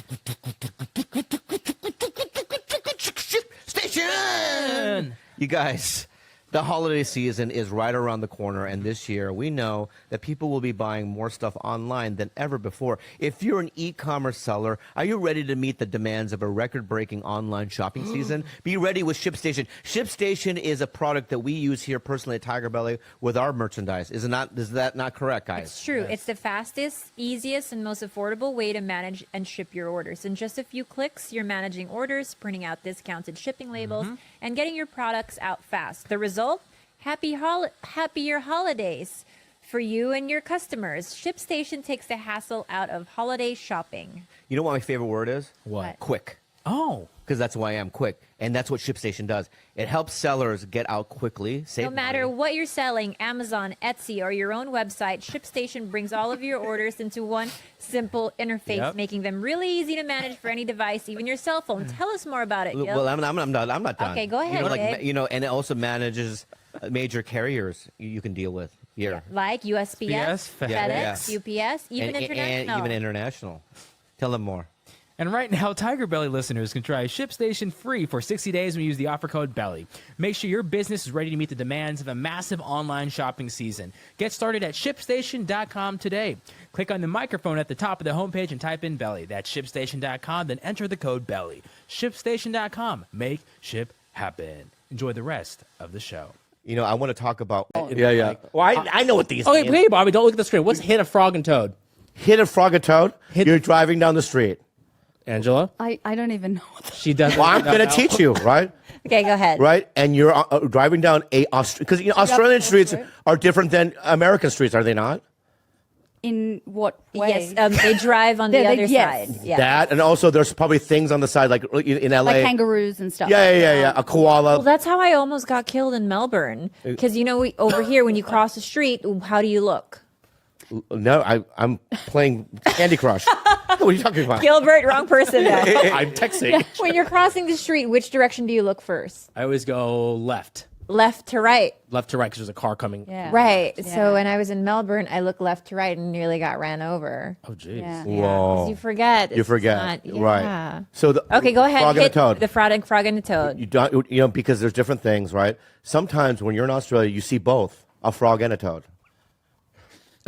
Station! You guys, the holiday season is right around the corner, and this year we know that people will be buying more stuff online than ever before. If you're an e-commerce seller, are you ready to meet the demands of a record-breaking online shopping season? Be ready with ShipStation. ShipStation is a product that we use here personally at Tiger Belly with our merchandise. Is that not correct, guys? It's true. It's the fastest, easiest, and most affordable way to manage and ship your orders. In just a few clicks, you're managing orders, printing out discounted shipping labels, and getting your products out fast. The result? Happier holidays for you and your customers. ShipStation takes the hassle out of holiday shopping. You know what my favorite word is? What? Quick. Oh. Because that's who I am, quick. And that's what ShipStation does. It helps sellers get out quickly, save No matter money. what you're selling, Amazon, Etsy, or your own website, ShipStation brings all of your orders into one simple interface, making them really easy to manage for any device, even your cell phone. Tell us more about it, Gil. Well, I'm not done. Okay, go ahead, babe. And it also manages major carriers you can deal with here. Like USPS, FedEx, UPS, even international. And even international. Tell them more. And right now, Tiger Belly listeners can try ShipStation free for 60 days when you use the offer code BELLY. Make sure your business is ready to meet the demands of a massive online shopping season. Get started at ShipStation.com today. Click on the microphone at the top of the homepage and type in BELLY. That's ShipStation.com, then enter the code BELLY. ShipStation.com. Make ship happen. Enjoy the rest of the show. You know, I want to talk about... Yeah. Well, I know what these Okay, mean. hey, Bobby, don't look at the screen. What's hit a frog and toad? Hit a frog and toad? You're driving down the street. Angela? I don't even know what She doesn't. Well, I'm going to teach you, right? Okay, go ahead. Right? And you're driving down because Australian streets are different than American streets, are they not? in what way? Yes, they drive on the They- other yes. side. Yeah. That, and also there's probably things on the side, like in LA. Like kangaroos and stuff. Yeah. A koala. Well, that's how I almost got killed in Melbourne. Because, over here, when you cross the street, how do you look? No, I'm playing Candy Crush. What are you talking about? Gilbert, wrong person then. I'm texting. When you're crossing the street, which direction do you look first? I always go left. left to right. Left to right because there's a car coming. Yeah. Right. Yeah. So when I was in Melbourne, I looked left to right and nearly got ran over. Oh, jeez. Yeah. Whoa. You forget. You It's forget. not- Right. yeah. So the Okay, go ahead. Frog and a Hit toad. the frog and the toad. You don't, because there's different things, right? Sometimes when you're in Australia, you see both a frog and a toad,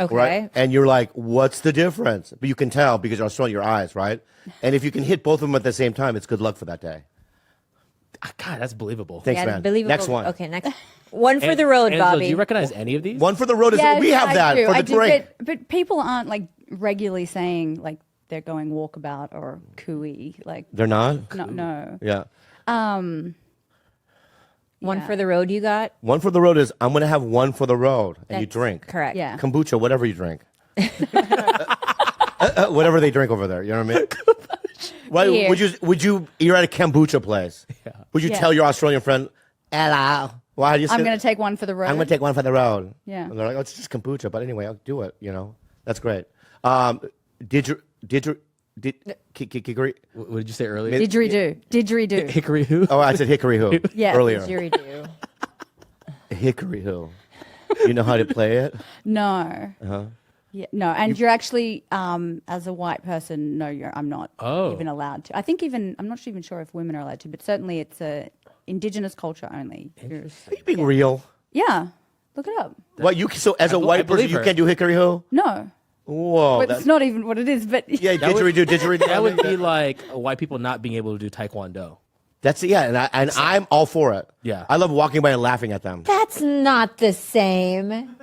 Okay. right? And you're like, what's the difference? But you can tell because you're Australian, your eyes, right? And if you can hit both of them at the same time, it's good luck for that day. God, that's believable. Thanks, Yeah, man. believable. Next one. Okay, next. One for And- the road, Angela, Bobby. do you recognize any of these? One for the road is we have I that do, for I the do, drink. but people aren't like regularly saying like they're going walkabout or cooey. Like They're not. no. Yeah. One Yeah. for the road you got? One for the road is I'm going to have one for the road, and you That's drink. Correct. Yeah. Kombucha, whatever you drink. Whatever they drink over there, you know what I mean? Why Here. would you you're at a kombucha place? Would you Yeah. tell your Australian friend, "Hello, why do you?" I'm say- going to take one for the road. I'm going to take one for the road. Yeah. And they're like, "Oh, it's just kombucha," but anyway, I'll do it. You know, that's great. Did Kikori? What did you say earlier? Didgeridoo. Hickory who? Oh, I said hickory who Yeah. earlier. Jury do. Hickory who? You know how to play it? No. Uh-huh. Yeah, no, and you're actually, as a white person, no, I'm not Oh. even allowed to. I think I'm not even sure if women are allowed to, but certainly it's a indigenous culture only. Are you being real? Yeah, look it up. What you so as a I white person believe you her. can't do hickory who? No, Whoa, but that's, it's not even what it is. But yeah, didgeridoo. That would be like white people not being able to do taekwondo. That's yeah, and I'm all for it. Yeah. I love walking by and laughing at them. That's not the same.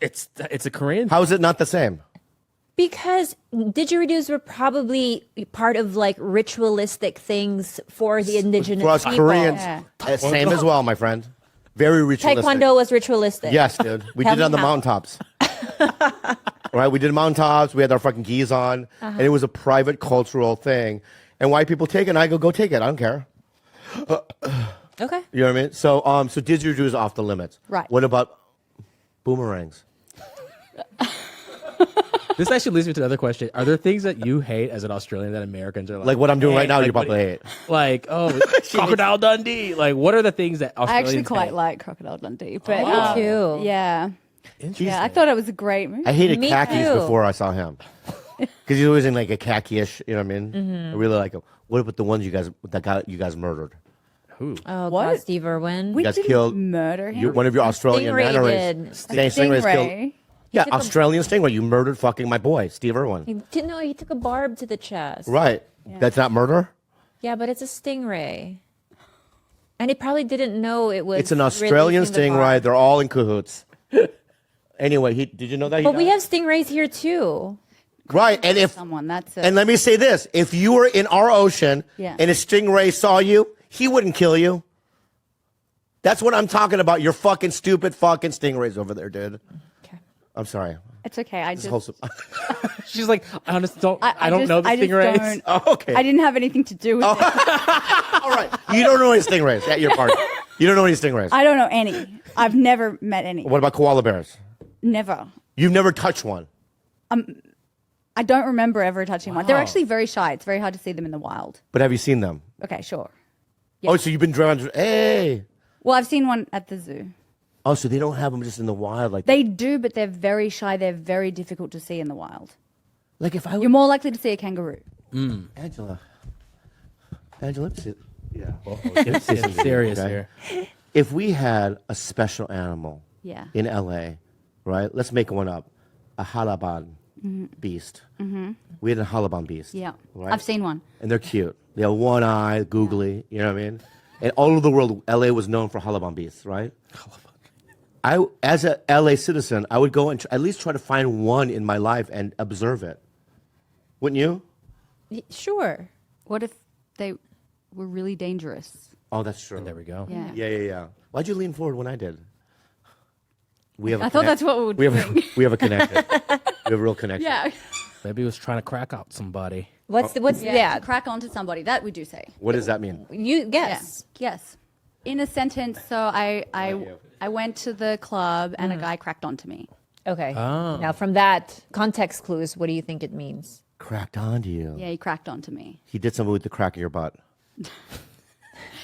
It's a Korean. How is it not the same? Because didgeridoos were probably part of like ritualistic things for the indigenous For us people. Koreans, Yeah. same as well, my friend. Very ritualistic. Taekwondo was ritualistic. Yes, dude. We Tell did it on me the how. mountaintops. Right? We did mountaintops. We had our fucking gis on, and it was a private cultural thing. And white people take it, and I go take it. I don't care. Okay. You know what I mean? So, so didgeridoo is off the limits. Right. What about boomerangs? This actually leads me to another question. Are there things that you hate as an Australian that Americans are like? Like what I'm doing right "Hey," now, like, you probably hate. Like, oh, Crocodile Dundee. Like, what are the things that I Australians actually quite hate? like Crocodile Dundee. But Me too. yeah, Interesting. yeah, I thought it was a great movie. I hated Me khakis too. before I saw him. Because he's always in like a khaki-ish, you know what I mean? I really like him. What about the ones you guys murdered? Who? Oh, What? God, Steve Irwin. We guys didn't killed murder him. One of your Australian Stingray manta did. rays. Stingrays killed. Stingray. Yeah, took a- Australian stingray. You murdered fucking my boy, Steve Irwin. He didn't know he took a barb to the chest. Right. That's not murder? Yeah, but it's a stingray. And he probably didn't know it was. It's an Australian releasing the stingray. barb. They're all in cahoots. Anyway, did you know that? But we have stingrays here too. Right, and if Someone that's it. and let me say this: if you were in our ocean Yeah. and a stingray saw you, he wouldn't kill you. That's what I'm talking about. You're fucking stupid fucking stingrays over there, dude. Okay. I'm sorry. It's okay. I It's just wholesome. She's like, I honestly don't. I don't just- know the I just stingrays. don't- Oh, okay. I didn't have anything to do with it. All right. You don't know any stingrays at your party. You don't know any stingrays. I don't know any. I've never met any. What about koala bears? Never. You've never touched one. I don't remember ever touching one. They're actually very shy. It's very hard to see them in the wild. But have you seen them? Okay, sure. Oh, so you've been drawn. Hey. Well, I've seen one at the zoo. Oh, so they don't have them just in the wild, like They do, but they're very shy. They're very difficult to see in the wild. like if I You're would, more likely to see a kangaroo. Angela, let's see. Yeah. It's serious Okay. here. If we had a special animal Yeah. in LA, right? Let's make one up. A Halaban beast. Mm-hmm. We had a Halaban beast. Yeah. Right? I've seen one. And they're cute. They have one eye, googly, you know what I mean? And all over the world, LA was known for Halaban beasts, right? As a LA citizen, I would go and at least try to find one in my life and observe it. Wouldn't you? Sure. What if they were really dangerous? Oh, that's true. There we go. Yeah. Yeah. Why'd you lean forward when I did? We have. I thought that's what we would we have. We have a connection. We have a real connection. Yeah. Maybe he was trying to crack out somebody. What's yeah? To crack onto somebody. That we do say. What does that mean? You guess. Yeah. Yes. In a sentence, so I went to the club and a guy cracked onto me. Okay. Oh. Now, from that context clues, what do you think it means? Cracked onto you. Yeah, he cracked onto me. He did something with the crack in your butt.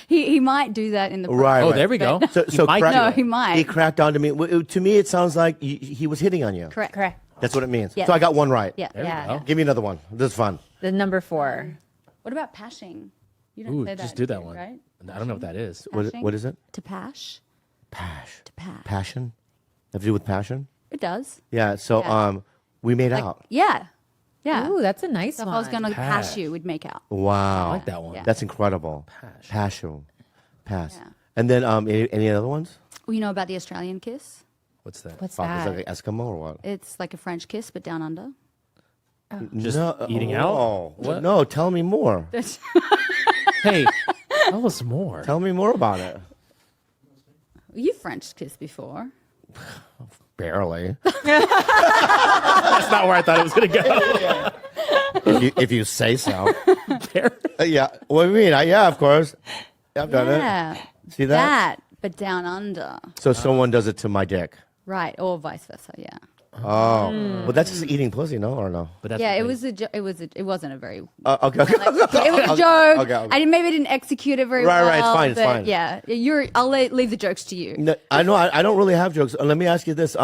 He might do that in the Right. Oh, there we go. So might crack- do No, it. he might. He cracked onto me. To me, it sounds like he was hitting on you. Correct. Correct. That's what it means. Yes. So I got one right. Yeah. There we Yeah. go. Give me another one. This is fun. The number 4. What about pashing? You don't Ooh, say that. just do that one. Right? I don't know what that is. What is it? To pash. Pash. To pash. Passion? Have to do with passion? It does. Yeah. So Yeah. we made out. Yeah. Yeah. Ooh, that's a nice So if one. I was gonna Pash. pash you, we'd make out. Wow. I like that one. Yeah. That's incredible. Passion. Pass. Yeah. And then any other ones? Well, you know about the Australian kiss? What's that? What's Fuck, is that? that like Eskimo or what? It's like a French kiss, but down under. Just eating out? Oh, What? no, tell me more. Hey, tell us more. Tell me more about it. You French kissed before. Barely. That's not where I thought it was going to go. if you say so. Yeah. What do you mean? Yeah, of course. I've done it. Yeah. See that? That, but down under. So someone does it to my dick. Right, or vice versa. Yeah. Oh. Well, that's just eating pussy, no? Or no? But that's Yeah, what it they- was it wasn't a very. Okay. It was a joke. Okay. I maybe didn't execute it very Right, well. right, it's fine, it's but fine. Yeah, I'll leave the jokes to you. No, I know I don't really have jokes. Let me ask you this.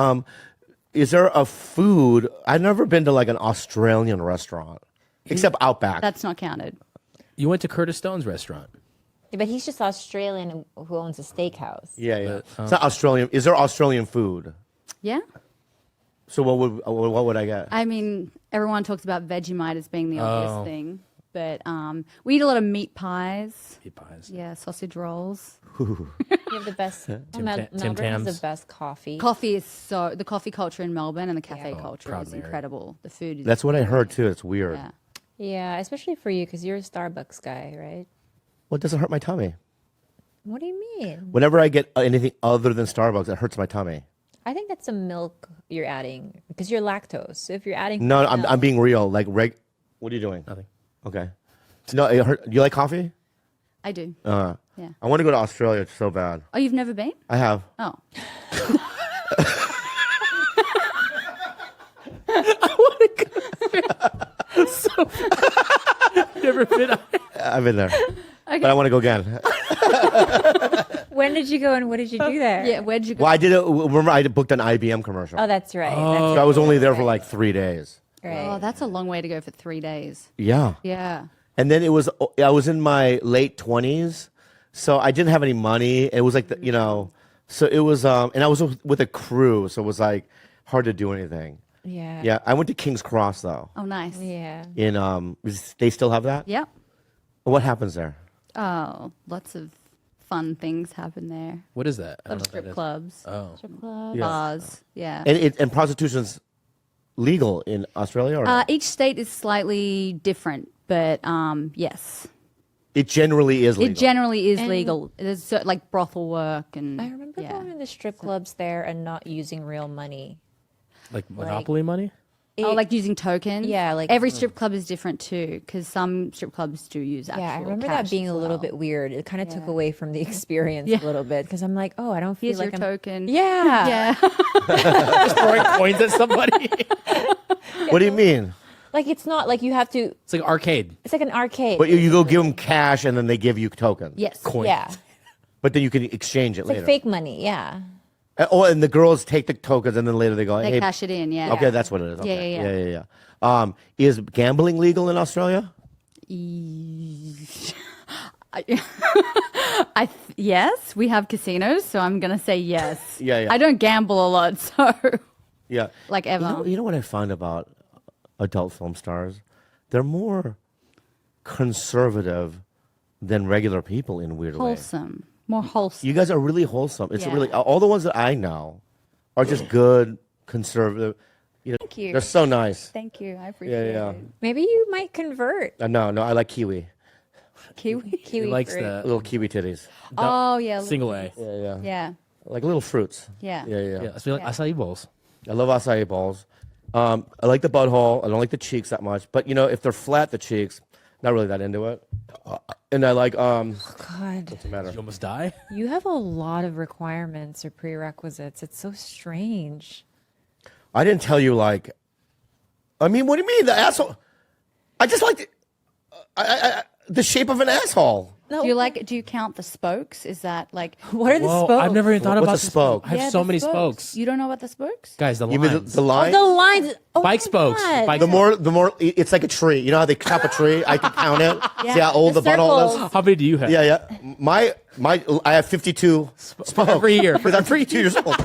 Is there a food? I've never been to like an Australian restaurant, except Outback. That's not counted. You went to Curtis Stone's restaurant. Yeah, but he's just Australian who owns a steakhouse. yeah. It's not Australian. Is there Australian food? Yeah. So what would I get? I mean, everyone talks about Vegemite as being the obvious thing, but we eat a lot of meat pies. Meat pies. Yeah, sausage rolls. You have the best. Tim Melbourne has Tams. the best coffee. Coffee is the coffee culture in Melbourne and the cafe Yeah. culture proud is Mary. incredible. The food is. That's what I heard too. It's weird. Yeah. Yeah, especially for you because you're a Starbucks guy, right? Well, it doesn't hurt my tummy. What do you mean? Whenever I get anything other than Starbucks, it hurts my tummy. I think that's some milk you're adding because you're lactose. So if you're adding, No, milk- I'm being real. Like, what are you doing? Nothing. Okay. No, it hurt. You like coffee? I do. Yeah. Yeah. I want to go to Australia so bad. Oh, you've never been? I have. Oh. Never been. I've been there. But I want to go again. when did you go and what did you do there? Yeah, where'd you go? Well, I did it. Remember, I booked an IBM commercial. Oh, that's right. So I was only there for like 3 days. That's right. Oh, that's a long way to go for 3 days. Yeah. Yeah. And then I was in my late 20s, so I didn't have any money. It was like, so it was, and I was with a crew, so it was like hard to do anything. Yeah. Yeah, I went to King's Cross though. Oh, nice. Yeah. They still have that? Yep. What happens there? Oh, lots of fun things happen there. What is that? I don't Love know what strip that is. clubs, Oh. Strip club. bars. Yeah. And prostitution's legal in Australia, or no? Each state is slightly different, but yes, It generally is legal. it generally is And- legal. There's like brothel work and I remember yeah. going to the strip clubs there and not using real money. Like Monopoly money? Oh, like using tokens. Yeah, like- every strip club is different too, because some strip clubs do use actual. Yeah, I remember cash that being as a little well. bit weird. It kind of took Yeah. away from the experience Yeah. a little bit because I'm like, oh, I don't feel Here's like your token. Yeah. Yeah. Just throwing coins at somebody. What do you mean? Like it's not like you have to. It's like arcade. It's like an arcade. But you go give them cash and then they give you tokens. Yes. Coins. Yeah. But then you can exchange it It's later. like fake money. Yeah. And the girls take the tokens and then later they go, They hey, cash it in. Yeah. okay, that's what it is. Okay. Yeah. Yeah. Is gambling legal in Australia? Yes, we have casinos, so I'm gonna say yes. Yeah. I don't gamble a lot, so Yeah. like ever. You know what I find about adult film stars? They're more conservative than regular people in weird ways. Wholesome, more wholesome. You guys are really wholesome. It's Yeah. really all the ones that I know are just good, conservative. Thank you. They're so nice. Thank you. I appreciate Yeah. it. Maybe you might convert. No, I like kiwi. Kiwi. Kiwi He likes fruit. the Little kiwi titties. Oh yeah. single A. Yeah. Yeah. Like little fruits. Yeah. Yeah. Yeah, I feel like acai bowls. I love acai balls. I like the butthole. I don't like the cheeks that much. But if they're flat, the cheeks, not really that into it. And I like God, what's the matter? You almost die. you have a lot of requirements or prerequisites. It's so strange. I didn't tell you I mean, what do you mean the asshole? I just like the shape of an asshole. Do you Do you count the spokes? Is that like? What are the Whoa, spokes? I've never even thought What's about a the spoke? I have Yeah, so the many spokes. You don't know about the spokes? Guys, the You mean lines. the line? The lines. Oh Bike my spokes. God. Bike The more, it's like a tree. You know how they chop a tree? I can count it. See how old The the butthole is? circles. How many do you have? Yeah. I have 52 spokes. Every year. Because I'm 52 years old.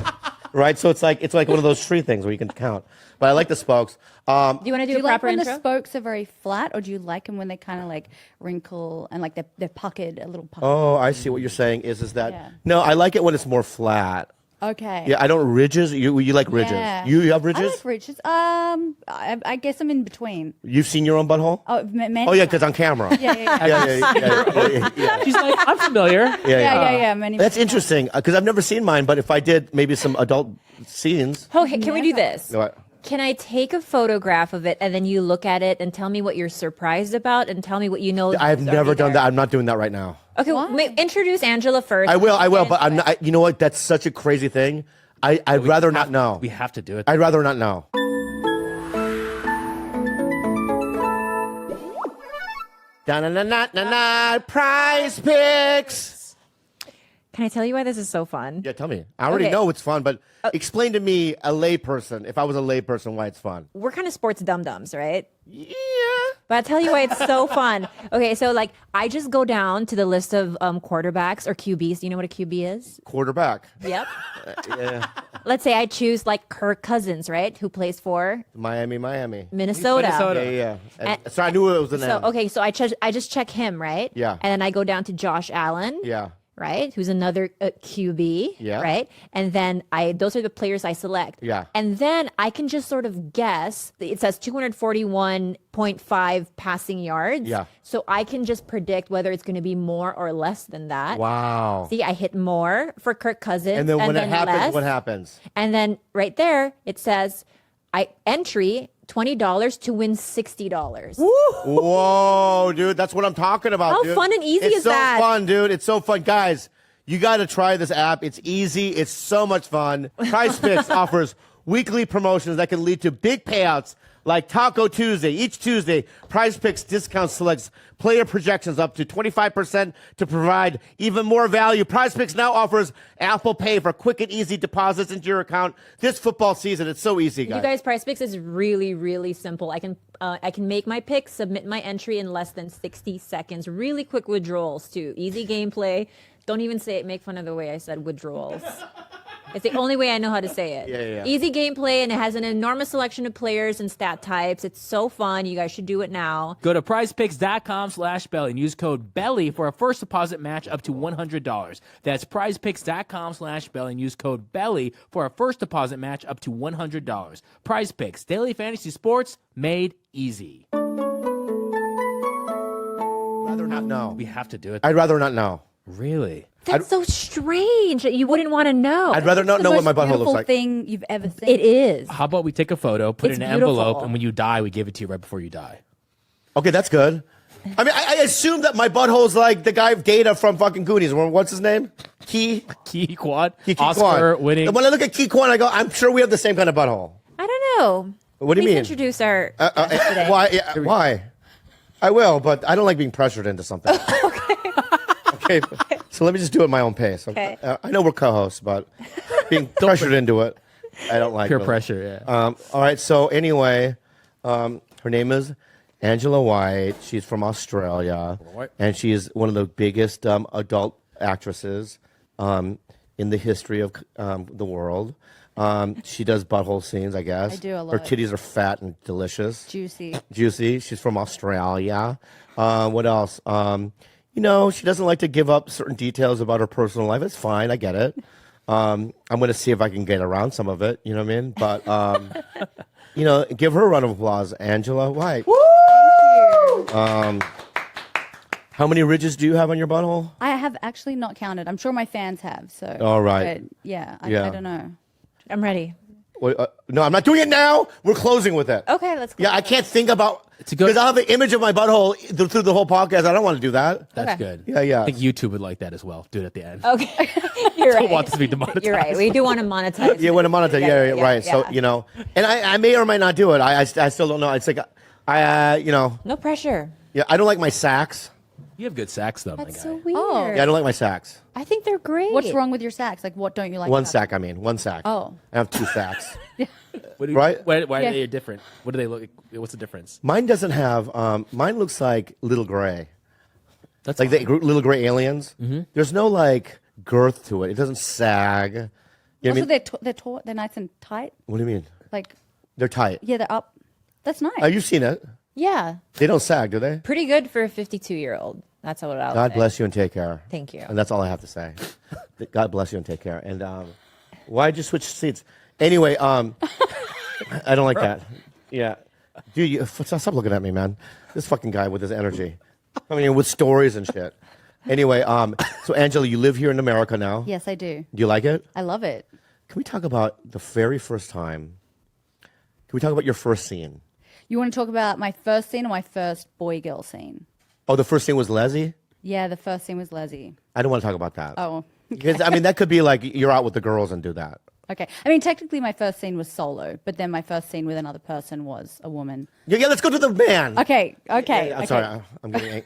Right? So it's like one of those tree things where you can count. But I like the spokes. Do you want to do, Do you a like proper when intro? the spokes are very flat, or do you like them when they kind of like wrinkle and like they're puckered a little puckered? Oh, I see what you're saying is that. Yeah. No, I like it when it's more flat. Okay. Yeah, I don't ridges. You like ridges. Yeah. You have I ridges? like ridges. I guess I'm in between. You've seen your own butthole? Oh, many Oh, yeah, times. because on camera. Yeah. She's like, I'm familiar. Yeah. Many. That's times. interesting because I've never seen mine, but if I did maybe some adult scenes. Oh, hey, can we do this? What? Can I take a photograph of it and then you look at it and tell me what you're surprised about and tell me what you know? I've is never already done there? that. I'm not doing that right now. Okay, introduce Angela first. I will, and then but I'm into it. not. You know what? That's such a crazy thing. I'd rather not know. We have to do it. I'd rather not know. Da-na-na-na-na-na, Prize Picks. Can I tell you why this is so fun? Yeah, tell me. I already Okay. know it's fun, but explain to me, a layperson, if I was a layperson, why it's fun. We're kind of sports dum-dums, right? Yeah. But I'll tell you why it's so fun. Okay, so like I just go down to the list of quarterbacks or QBs. Do you know what a QB is? Quarterback. Yep. Yeah. Let's say I choose like Kirk Cousins, right? Who plays for Miami. Minnesota. Yeah. And, so I knew it was an So M. okay, so I just check him, right? Yeah. And then I go down to Josh Allen. Yeah. Right, who's another QB, Yeah. right? And then those are the players I select. Yeah. And then I can just sort of guess. It says 241.5 passing yards. Yeah. So I can just predict whether it's going to be more or less than that. Wow. See, I hit more for Kirk Cousins. And then when it happens, less. what happens? And then right there, it says entry $20 to win $60. Whoa, dude, that's what I'm talking about. How dude. fun and easy it's is so that? fun, dude. It's so fun, guys. You got to try this app. It's easy. It's so much fun. Prize Picks offers weekly promotions that can lead to big payouts like Taco Tuesday. Each Tuesday, Prize Picks discount selects player projections up to 25% to provide even more value. Prize Picks now offers Apple Pay for quick and easy deposits into your account this football season. It's so easy, guys. You guys, Prize Picks is really, really simple. I can make my pick, submit my entry in less than 60 seconds. Really quick withdrawals too. Easy gameplay. Don't even make fun of the way I said withdrawals. It's the only way I know how to say it. Yeah. Easy gameplay, and it has an enormous selection of players and stat types. It's so fun. You guys should do it now. Go to prizepicks.com/belly and use code BELLY for a first deposit match up to $100. That's prizepicks.com/belly and use code BELLY for a first deposit match up to $100. Prize Picks, daily fantasy sports made easy. rather not know. We have to do it. I'd rather not know. Really? That's so strange that you wouldn't want to know. I'd rather not know what my butthole looks Beautiful like. thing you've ever seen. It is. How about we take a photo, put It's it in an envelope, beautiful. and when you die, we give it to you right before you die. Okay, that's good. I mean, I assume that my butthole's like the guy Data from fucking Goonies. What's his name? Key Key Kwan. Oscar winning. When I look at Key Kwan, I go, I'm sure we have the same kind of butthole. I don't know. What do you Please mean? introduce our guest today. Why? Yeah, why? I will, but I don't like being pressured into something. Okay. So let me just do it at my own pace. Okay. I know we're co-hosts, but being pressured into it, I don't like Peer really. pressure, yeah. All right. So anyway, her name is Angela White. She's from Australia, and she is one of the biggest adult actresses in the history of the world. She does butthole scenes, I guess. I do a Her lot. titties are fat and delicious. Juicy. Juicy. She's from Australia. What else? You know, she doesn't like to give up certain details about her personal life. It's fine. I get it. I'm going to see if I can get around some of it. You know what I mean? But, you know, give her a round of applause, Angela White. How many ridges do you have on your butthole? I have actually not counted. I'm sure my fans have. So. All right. But yeah, I Yeah. don't know. I'm ready. Wait, no, I'm not doing it now. We're closing with it. Okay, let's go. Yeah, I can't think about It's a good- because I'll have an image of my butthole through the whole podcast. I don't want to do that. That's Okay. good. Yeah. I think YouTube would like that as well. Do it at the end. Okay. You're right. Don't want this to be demonetized. You're right. We do want to monetize. Yeah, when I'm on it, yeah, right. So yeah. you know, and I may or may not do it. I still don't know. It's like you know, No pressure. yeah. I don't like my sacks. You have good sax, though, That's my so guy. weird. Oh. Yeah, I don't like my sacks. I think they're great. What's wrong with your sax? Like, what don't you like? One about sack, I mean. One sack. Oh. I have 2 sacks. What do Right? Why Yeah. are they different? What do they look? What's the difference? Mine doesn't have, mine looks like Little Gray. That's Like the little gray aliens. There's no like girth to it. It doesn't sag. You know what I Also, mean? they're taut. They're nice and tight. What do you mean? Like, They're tight. yeah, they're up. That's nice. Oh, you've seen it. Yeah. They don't sag, do they? Pretty good for a 52-year-old. That's what I'll God say. bless you and take care. Thank you. And that's all I have to say. God bless you and take care. And why'd you switch seats? Anyway, I don't like that. Yeah. Dude, stop looking at me, man. This fucking guy with his energy. I mean, with stories and shit. Anyway, so Angela, you live here in America now. Yes, I do. Do you like it? I love it. Can we talk about the very first time? Can we talk about your first scene? You want to talk about my first scene or my first boy-girl scene? Oh, the first scene was Leslie? Yeah, the first scene was Leslie. I don't want to talk about that. Oh, Because, I mean, that could be like you're out with the girls and do that. okay. I mean, technically, my first scene was solo, but then my first scene with another person was a woman. Yeah, let's go to the man. Okay, okay. Yeah, I'm okay. sorry. I'm getting.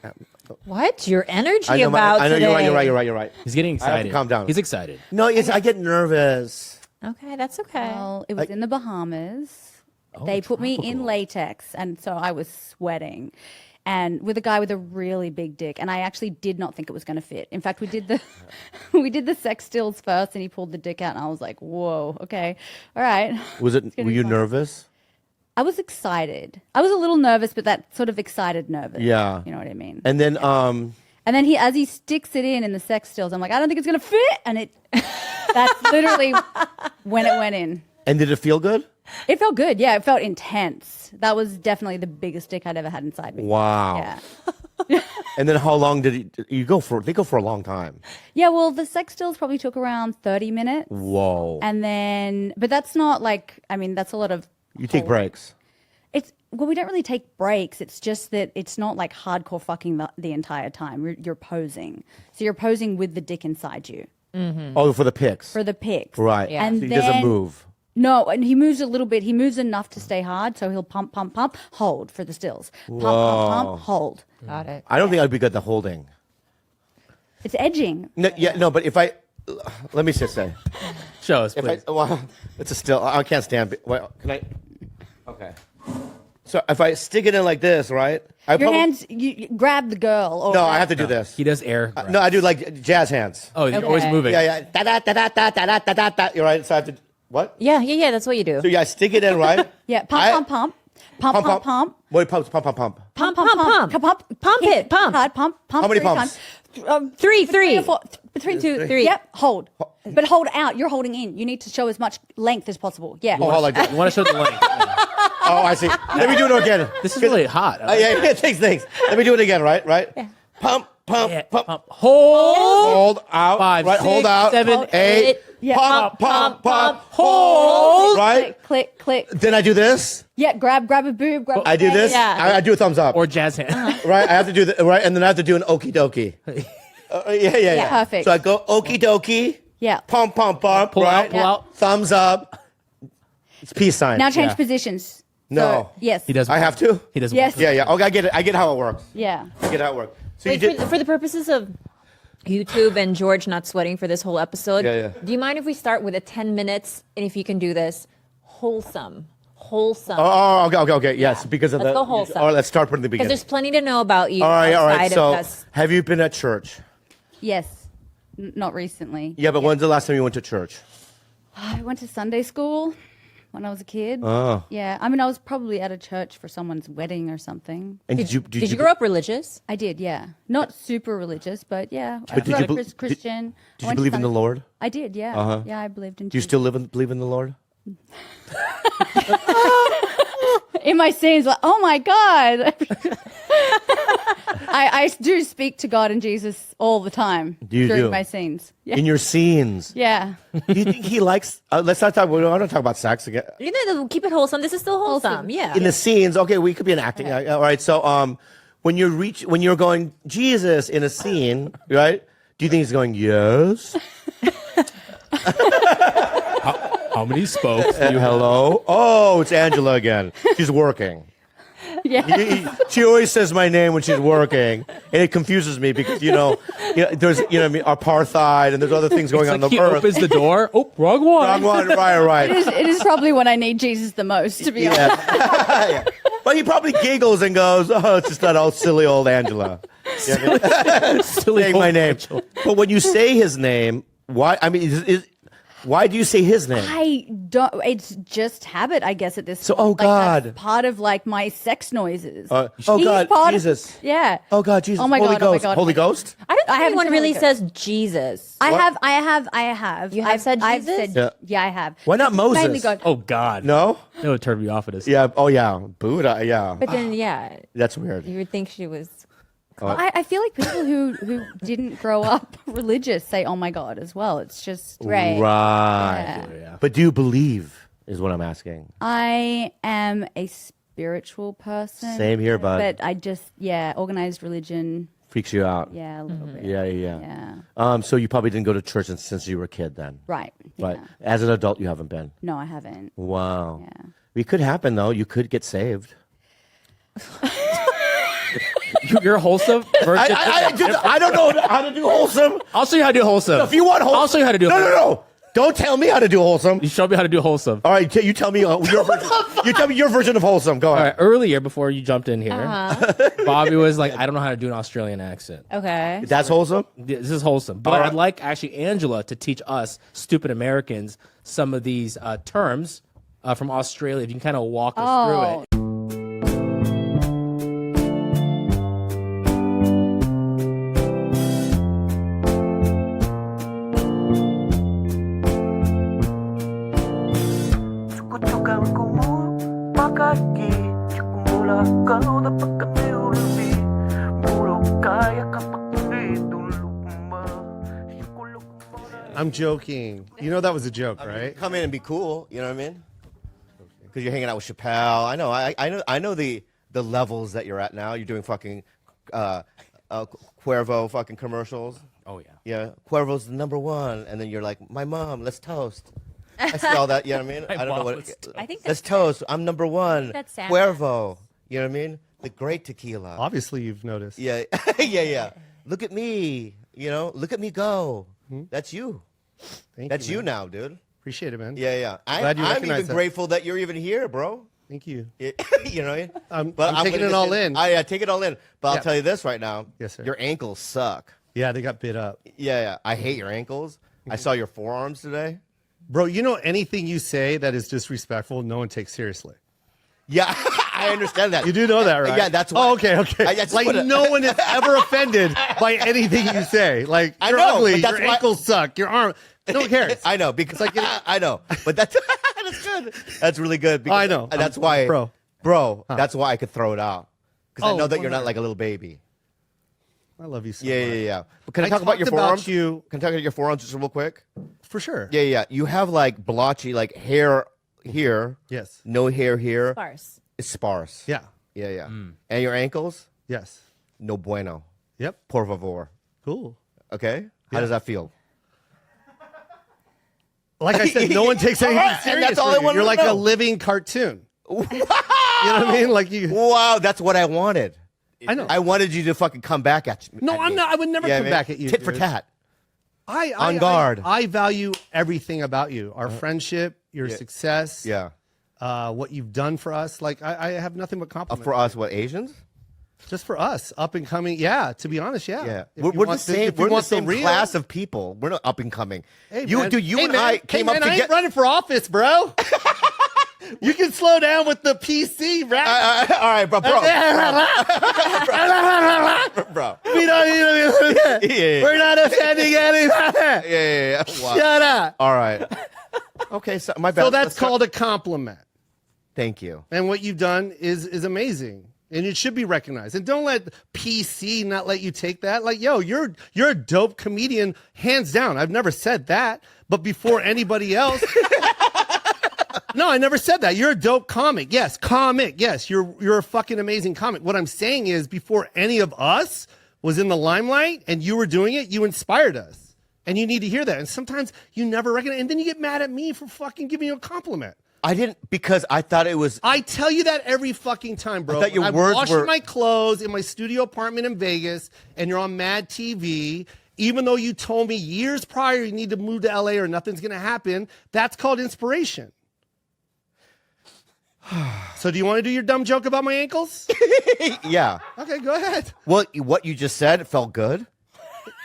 What? Your energy I know, about I know today. you're right. He's getting I have to excited. calm down. He's excited. No, I get nervous. Okay, that's okay. Well, it was in the Bahamas. They put me in latex, and so I was sweating. And with a guy with a really big dick, and I actually did not think it was going to fit. In fact, we did the sex stills first, and he pulled the dick out, and I was like, "Whoa, okay, all right." Was it? gonna Were be you fun. nervous? I was excited. I was a little nervous, but that sort of excited nervous. Yeah. You know what I mean? And then, And then as he sticks it in the sex stills, I'm like, I don't think it's gonna fit, and that's literally when it went in. and did it feel good? It felt good. Yeah, it felt intense. That was definitely the biggest dick I'd ever had inside me. Wow. Yeah. And then how long did you go for? They go for a long time. Yeah, well, the sex stills probably took around 30 minutes. Whoa. And then, but that's not like, I mean, that's a lot of. You take breaks. Well, we don't really take breaks. It's just that it's not like hardcore fucking the entire time. You're posing. So you're posing with the dick inside you Oh, for the pics. for the pics. Right. Yeah. And So he doesn't then- move. No, and he moves a little bit. He moves enough to stay hard. So he'll pump, pump, pump, hold for the stills. Pump, pump, pump, hold. Got it. I don't think I'd be good at the holding. It's edging. No, but if I, let me just say, Show us, if please. well, it's a still. I can't stand. Well, can I? Okay. So if I stick it in like this, right? Your hands, you grab the girl. Or No, I have to do this. He does air. No, I do like jazz hands. Oh, you're always Okay. moving. Yeah. Da da da da da da da da da. You're right. So I have to. What? Yeah. That's what you do. So yeah, I stick it in, right? Yeah, pump, I- pump, pump. Pump, pump, pump. Wait, pump. Pump it. Pump. Hard, pump. How many 3 pumps? times. Three. Three or four. Between Two, two, three. Yep, hold. But hold out. You're holding in. You need to show as much length as possible. Yeah. Oh, like that. You want to show the length. Oh, I see. Let me do it again. This is really hot. Yeah. Thanks. Let me do it again. Right. Yeah. Pump. Yeah, Pump. pump. Hold. Hold out. 5, Right. 6, Hold out. 7, 8. Yeah. Pump. Hold. Right. Click. Then I do this. Yeah, grab a boob. Grab I do this. Yeah. I do a thumbs up. Or jazz hand. Right. I have to do the right, and then I have to do an okie dokie. Yeah. Perfect. So I go okie dokie. Yeah. Pump. Pull out, Right. pull out. Thumbs up. It's peace sign. Now change Yeah. positions. No. So, yes. He does. I have to. He does. Yes. Yeah. Okay. I get how it works. Yeah. I get how it works. So Wait, you did. for the purposes of YouTube and George not sweating for this whole episode, Yeah. do you mind if we start with a 10 minutes, and if you can do this, wholesome. Oh, okay. Yes, because of Let's the. go wholesome. All right, let's start from the Because beginning. there's plenty to know about you All right. outside So, of us. have you been at church? Yes. Not recently. Yeah, but when's the last time you went to church? I went to Sunday school when I was a kid. Oh. Yeah. I mean, I was probably at a church for someone's wedding or something. And Did you grow up religious? I did, yeah. Not super religious, but yeah. I But grew did you up bel- Christian. Did I you went to believe in the Sunday- Lord? I did, yeah. Uh-huh. Yeah, I believed in Do you Jesus. still believe in the Lord? In my scenes, like, oh my God. I do speak to God and Jesus all the time You during do? my scenes. Yeah. In your scenes? Yeah. Do you think he likes? Let's not talk. We don't talk about sex again. You know, keep it wholesome. This is still wholesome. Wholesome. Yeah. In the scenes, okay, we could be an acting. All right, so when you're going Jesus in a scene, right? Do you think he's going yes? How many spokes? Hello? Oh, it's Angela again. She's working. Yeah. She always says my name when she's working, and it confuses me because there's what I mean, apartheid, and there's other things going on in the he earth. opens the door. Oh, wrong one. Wrong one, right. It is probably when I need Jesus the most, to be honest. Yeah. But he probably giggles and goes, "Oh, it's just that old silly old Angela." You know what I mean? Silly Saying old my name. Angela. But when you say his name, why? I mean, why do you say his name? I don't. It's just habit, I guess. At this So, point. oh, Like, God. that's part of like my sex noises. Oh He's God, part of- Jesus. yeah. Oh God, Jesus. Oh my Holy God. Oh my Ghost. God. Holy Ghost. I don't think I haven't anyone said really Holy says Jesus. I have. You have said I've Jesus? said, yeah, I have. Why not It's mainly Moses? God. Oh God. No. That would turn me off of this. Yeah. Oh yeah. Buddha. Yeah. But then, yeah, That's weird. you would think she was. I feel like people who didn't grow up religious say, "Oh my God," as well. It's just Right. Right. Yeah. But do you believe? Is what I'm asking. I am a spiritual person. Same here, bud. But I just organized religion. Freaks you out. Yeah, a little bit. Yeah. So you probably didn't go to church since you were a kid, then. Right. But Yeah. as an adult, you haven't been. No, I haven't. Wow. Yeah. It could happen though. You could get saved. You're wholesome. Virgin. I don't know how to do wholesome. I'll show you how to do wholesome. If you want wholesome, I'll show you how to do. No. Don't tell me how to do wholesome. You show me how to do wholesome. All right, you tell me your version. You tell me your version of wholesome. Go All ahead. right, earlier before you jumped in here, Bobby was like, "I don't know how to do an Australian accent." Okay. That's wholesome. This is wholesome, but All right. I'd like actually Angela to teach us stupid Americans some of these terms from Australia. If you can kind of walk us through it. I'm joking. You know that was a joke, right? Come in and be cool. You know what I mean? Because you're hanging out with Chappelle. I know. I know the levels that you're at now. You're doing fucking Cuervo fucking commercials. Oh yeah. Yeah, Cuervo's the #1, and then you're like, my mom, let's toast. I see all that. You know what I mean? I don't know what. I think Let's that's toast. I'm #1. that's Sam. Cuervo. You know what I mean? The great tequila. Obviously, you've noticed. Yeah, yeah. Look at me. You know, look at me go. That's you. That's you man. now, dude. Appreciate it, man. Yeah. Glad you I'm recognize even that. grateful that you're even here, bro. Thank you. You know, I'm I'm taking gonna it all just- in. Yeah, take it all in. But Yeah. I'll tell you this right now. Yes, sir. Your ankles suck. Yeah, they got bit up. Yeah. I hate your ankles. I saw your forearms today. Bro, you know anything you say that is disrespectful, no one takes seriously. Yeah, I understand that. You do know that, right? Yeah, that's why. Oh, okay. that's Like, what- no one is ever offended by anything you say. Like, I you're know, ugly, but that's your why- ankles suck, your arm. No one cares. I know because I know, but that's that's good. That's really good. Because I know. That's I'm- why, bro. That's why I could throw it out because I Oh, know that you're not 100. like a little baby. I love you so Yeah. much. But can I I talk about your talked about forearms? you- Can I talk about your forearms just real quick? For sure. Yeah. You have like blotchy, like hair here. Yes. No hair here. Sparse. It's sparse. Yeah. Yeah. And your ankles? Yes. No bueno. Yep. Por favor. Cool. Okay. How does that feel? Like I said, no one takes anything All right, and serious. that's all for I you. wanted You're to like know. a living cartoon. You know what I mean? Like you. Wow, that's what I wanted. I know. I wanted you to fucking come back at me. No, I'm not. I would never come man. back at you. Tit for dude. tat. On guard. I value everything about you. Our friendship, your success. Yeah. What you've done for us. Like I have nothing but compliments. For us, what, Asians? Just for us, up and coming. Yeah, to be honest, yeah. Yeah. If We're you the want same. if you We're the want same real- class of people. We're not up and coming. Hey, you, man. dude, you Hey, and man. I came Hey, up man, I together. ain't running for office, bro. You can slow down with the PC, right? All right, bro. Bro. We don't need to be. Yeah. We're not offending anybody. Yeah. Wow. Shut up. All right. Okay, so my bad. So that's Let's go- called a compliment. Thank you. And what you've done is amazing. And it should be recognized. And don't let PC not let you take that. Like, yo, you're a dope comedian, hands down. I've never said that, but before anybody else. No, I never said that. You're a dope comic. Yes, comic. Yes, you're a fucking amazing comic. What I'm saying is before any of us was in the limelight and you were doing it, you inspired us. And you need to hear that. And sometimes you never recognize, and then you get mad at me for fucking giving you a compliment. I didn't because I thought it was. I tell you that every fucking time, bro. I thought your I'm words washing were- my clothes in my studio apartment in Vegas, and you're on MadTV. Even though you told me years prior you need to move to LA or nothing's gonna happen, that's called inspiration. So do you want to do your dumb joke about my ankles? Yeah. Okay, go ahead. Well, what you just said felt good.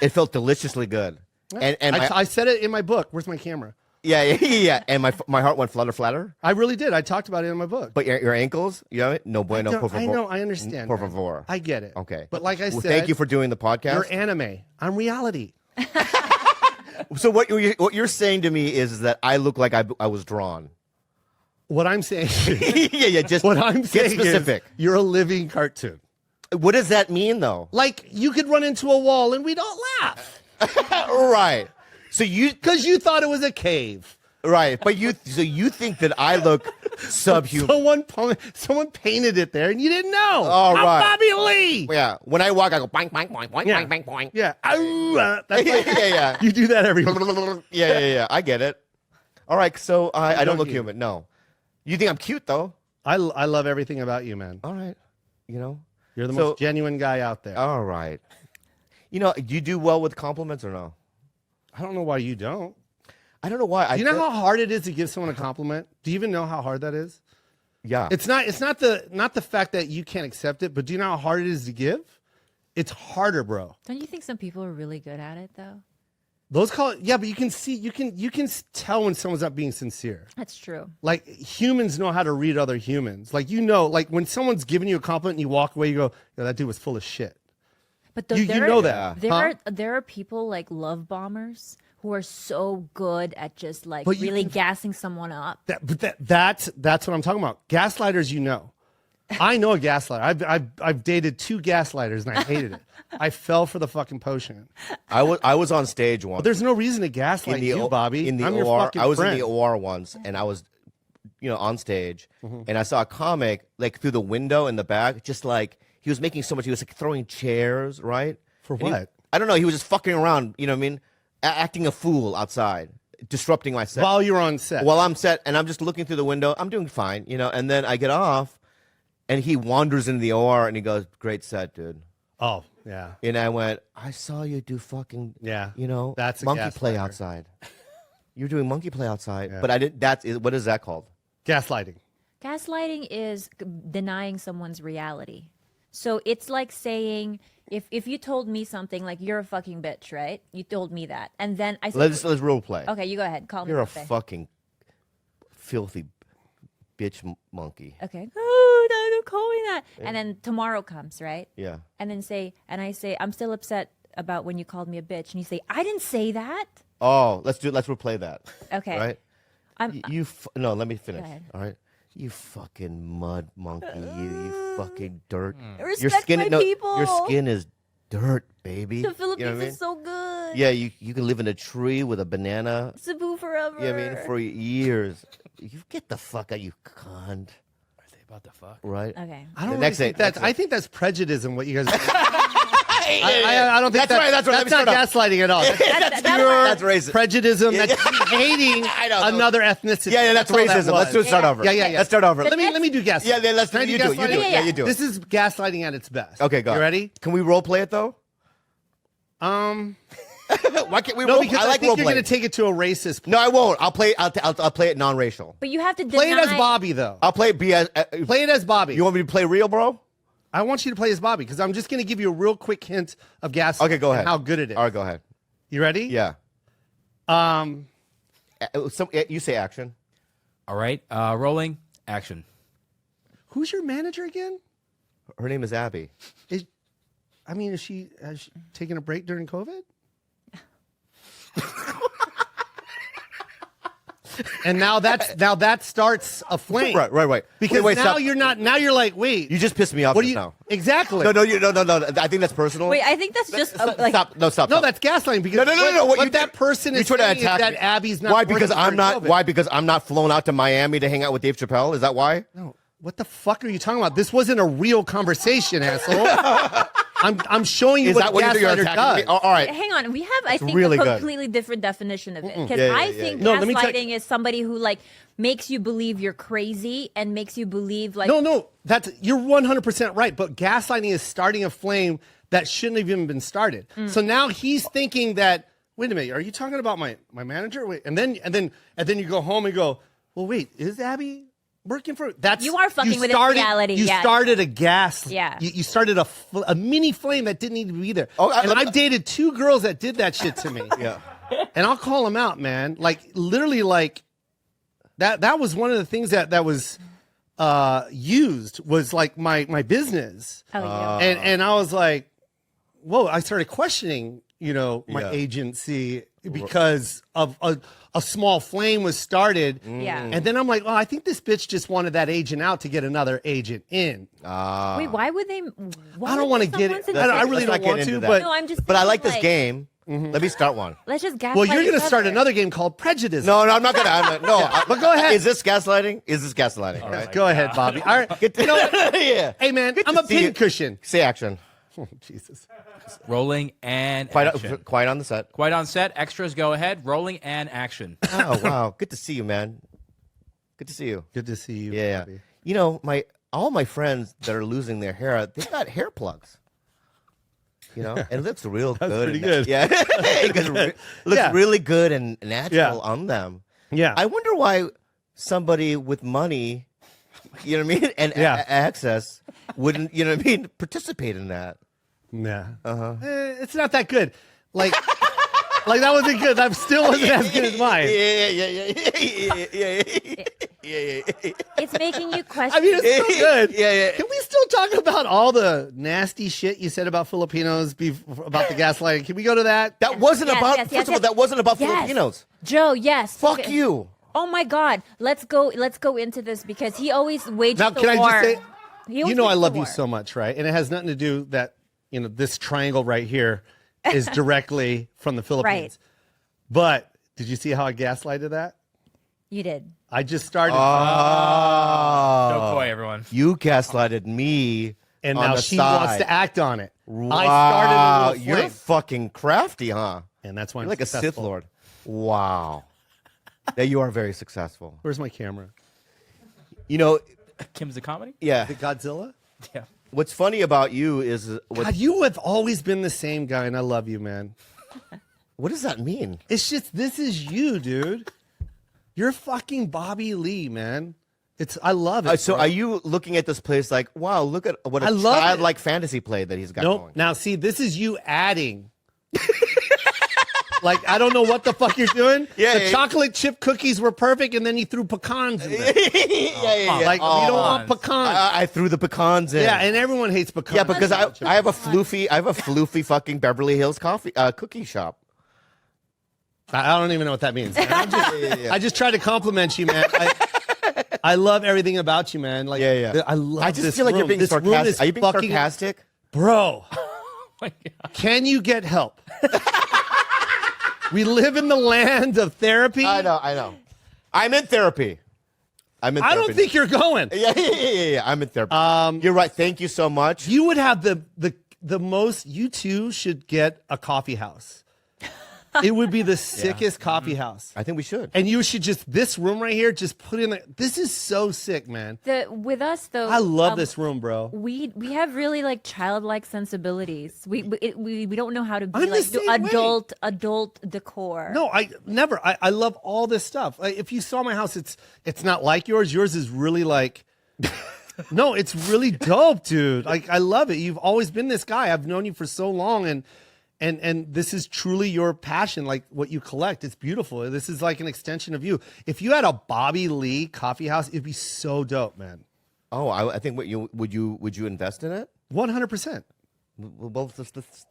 It felt deliciously good. And I said it in my book. Where's my camera? yeah. And my heart went flutter. I really did. I talked about it in my book. But your ankles, you know it? No bueno, por favor. I know, I understand. Por man. favor. I get it. Okay. But like I Well, said, thank you for doing the podcast. you're anime. I'm reality. So what you're saying to me is that I look like I was drawn. What I'm saying, yeah. Just what I'm get saying specific. is you're a living cartoon. What does that mean, though? Like you could run into a wall and we'd all laugh Right. So because you thought it was a cave. right, but you think that I look subhuman. Someone painted it there and you didn't know. Oh, I'm right. Bobby Lee. Yeah. When I walk, I go boink boink boink boink Yeah. boink boink boink. Yeah. That's like, Yeah. You do that every Yeah. I get it. All right. So I don't look you. human. No. You think I'm cute though? I love everything about you, man. All right. You know. You're the So- most genuine guy out there. All right. You know, do you do well with compliments or no? I don't know why you don't. I don't know why. Do you know how hard it is to give someone a compliment? Do you even know how hard that is? Yeah. It's not the fact that you can't accept it, but do you know how hard it is to give? It's harder, bro. Don't you think some people are really good at it though? Those yeah, but you can see you can tell when someone's not being sincere. That's true. Like humans know how to read other humans. Like like when someone's giving you a compliment and you walk away, you go, "Yo, that dude was full of shit." But You know that. There are people like love bombers who are so good at just like But you really can- gassing someone up. That's what I'm talking about. Gaslighters, you know. I know a gaslighter. I've dated 2 gaslighters and I hated it. I fell for the fucking potion. I was on stage once. But there's no reason to gaslight you, Bobby. In the I'm OR, your fucking I was friend. in the OR once, and I was, on stage, and I saw a comic like through the window in the back, just like he was making so much. He was like throwing chairs, right? For And he- what? I don't know. He was just fucking around. You know what I mean? Acting a fool outside, disrupting my set. While you're on set. While I'm set, and I'm just looking through the window. I'm doing fine, and then I get off, and he wanders into the OR, and he goes, "Great set, dude." Oh, yeah. And I went, "I saw you do fucking, Yeah. that's That's a monkey play gaslighter. outside. You're doing monkey play outside." Yeah. But I didn't. What is that called? Gaslighting. Gaslighting is denying someone's reality. So it's like saying if you told me something like you're a fucking bitch, right? You told me that, and then I said, Let's role play. okay, you go ahead, call me. You're a Pepe. fucking filthy bitch monkey. Okay. Oh, no, don't call me that. And then tomorrow comes, right? Yeah. And then I say, I'm still upset about when you called me a bitch. And you say, I didn't say that. Oh, let's replay that. Okay. Right. I'm, No, let me finish. ahead. All right. You fucking mud monkey. You fucking dirt. Respect my people. Your skin is dirt, baby. the Philippines You know what I mean? is so good. Yeah, you can live in a tree with a banana. Cebu forever. You know what I mean? For years. You get the fuck out, you cunt. Are they about to fuck? Right? Okay. I don't The really next think thing- I think that's prejudice what you guys I don't think That's right, that's right. Let me That's not start off. gaslighting at all. That's That's racist. prejudice. That's hating I know. another ethnicity. Yeah, that's all that racism. Let's was. start over. Yeah. Let's start over. Let me do gaslighting. Yeah, let's Can I you do it. You do gaslighting? it. Yeah, you do it. This is gaslighting at its best. Okay, go. You ready? Can we role play it though? Why can't we? No, role, because I like think role you're play. going to take it to a racist point. No, I won't. I'll play. I'll play it non-racial. But you have to Play it as deny- Bobby, though. I'll play it as. Play it as Bobby. You want me to play real, bro? I want you to play as Bobby because I'm just going to give you a real quick hint of gaslighting. Okay, go ahead. and how good it is. All right, go ahead. You ready? Yeah. You say action. All right. Rolling. Action. Who's your manager again? Her name is Abby. Has she taken a break during COVID? And now that starts a flame. Right. Because wait, now stop. you're not. Now you're like, wait. You just pissed me off what do just you? now. Exactly. No. I think that's personal. Wait, I think that's just like. Stop. No, stop. No, stop. that's gaslighting. Because No. What that person you is try to saying is attack that me. Abby's not. Why? Because working I'm during not. COVID. Why? Because I'm not flown out to Miami to hang out with Dave Chappelle. Is that why? No. What the fuck are you talking about? This wasn't a real conversation, asshole. I'm showing you Is what that what you're gaslighter attacking me? does. Oh, all right. Hang on, we have I think really a good. completely different definition of it because Yeah, I yeah, think yeah. No, let me tell- gaslighting is somebody who like makes you believe you're crazy and makes you believe like No, you're 100% right. But gaslighting is starting a flame that shouldn't have even been started. So now he's thinking that, wait a minute, are you talking about my manager? Wait, and then you go home and go, well, wait, is Abby working for? That's You are fucking with his reality, You yeah. started a gas. Yeah. You started a mini flame that didn't need to be there. Oh, and I've dated 2 girls that did that shit to me. Yeah. And I'll call them out, man. Like literally, like that was one of the things that was used was like my business. oh, yeah. And I was like, whoa, I started questioning, my Yeah. agency because of a small flame was started. Yeah. And then I'm like, well, I think this bitch just wanted that agent out to get another agent in. Wait, why would they? Why I don't would want to get someone it. say I that? really Let's not don't get want into to, that. but No, I'm just. But I saying, like this game. Let me start one. Let's just gaslight. well, you're going going to to start another game called Prejudice. No, I'm not gonna. No, but go ahead. Is this gaslighting? Is this gaslighting? All right. Go ahead, Bobby. All right. You know what? Yeah. Hey, man, Good I'm to a see you. pincushion. Say action. Oh, Jesus. Rolling and action. Quiet on the set. Quiet on set. Extras go ahead. Rolling and action. Oh wow, good to see you, man. Good to see you. Good to see you, Yeah. Bobby. All my friends that are losing their hair, they've got hair plugs. And it looks real good. pretty good. Yeah. It looks Yeah. really good and natural Yeah. on them. Yeah. I wonder why somebody with money, you know what I mean, and Yeah. access wouldn't, participate in that. Yeah. It's not that good. Like that wasn't good. That still wasn't as good as mine. Yeah. It's making you question. I mean, it's still good. Yeah. Can we still talk about all the nasty shit you said about Filipinos, about the gaslighting? Can we go to that? That wasn't Yes, about. yes, First yes, of all, yes. that wasn't about Yes. Filipinos. Joe, yes. Fuck you. Oh my God, let's go into this because he always wages Now, the can I war. just say, He always you know I wages the love you war. so much, right? And it has nothing to do that, this triangle right here is directly from the Philippines. Right. But did you see how I gaslighted that? You did. I just started. No toy, everyone. You gaslighted me. and on now the she side. wants to act on it. Wow, I started a little you're flame. fucking crafty, huh? And that's why You're I'm like a Sith successful. Lord. Wow. Yeah, you are very successful. Where's my camera? Kim's the comedy? Yeah. The Godzilla? Yeah. What's funny about you is God, you have always been the same guy, and I love you, man. what does that mean? It's just, this is you, dude. You're fucking Bobby Lee, man. I love it. So bro. are you looking at this place like, wow, look at what a I love it. childlike fantasy play that he's got Nope. going? Now, see, this is you adding. Like, I don't know what the fuck you're doing. Yeah, the yeah. chocolate chip cookies were perfect, and then you threw pecans in there. yeah. Like, we don't want pecans. I threw the pecans in. Yeah, and everyone hates pecans. Yeah, because I have a floofy fucking Beverly Hills cookie shop. I don't even know what that means. I just try to compliment you, man. I love everything about you, man. Like, Yeah. I love I just this feel like you're room. being This room sarcastic. is Are you being fucking- sarcastic? Bro, My God. can you get help? We live in the land of therapy. I know. I'm in therapy. I don't think you're going. Yeah. I'm in therapy. You're right. Thank you so much. You would have the most. You two should get a coffee house. It would be the sickest coffee house. I think we should. And you should just, this room right here, just put in. This is so sick, man. With us though, I love this room, bro. We have really like childlike sensibilities. We don't know how to be I'm the like same way. adult decor. No, I never. I love all this stuff. Like, if you saw my house, it's not like yours. Yours is really like. No, it's really dope, dude. Like, I love it. You've always been this guy. I've known you for so long, and this is truly your passion, like what you collect. It's beautiful. This is like an extension of you. If you had a Bobby Lee coffee house, it'd be so dope, man. Oh, I think would you invest in it? 100%. Well, let's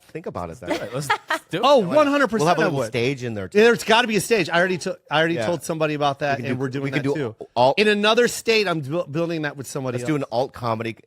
think about it then. Let's do it. Oh, 100%. We'll have a I little would. stage in there too. There's got to be a stage. I already Yeah. told somebody about that, We can and do- we're doing we can that do too. alt- In another state, I'm building that with somebody Let's else. do an alt comedy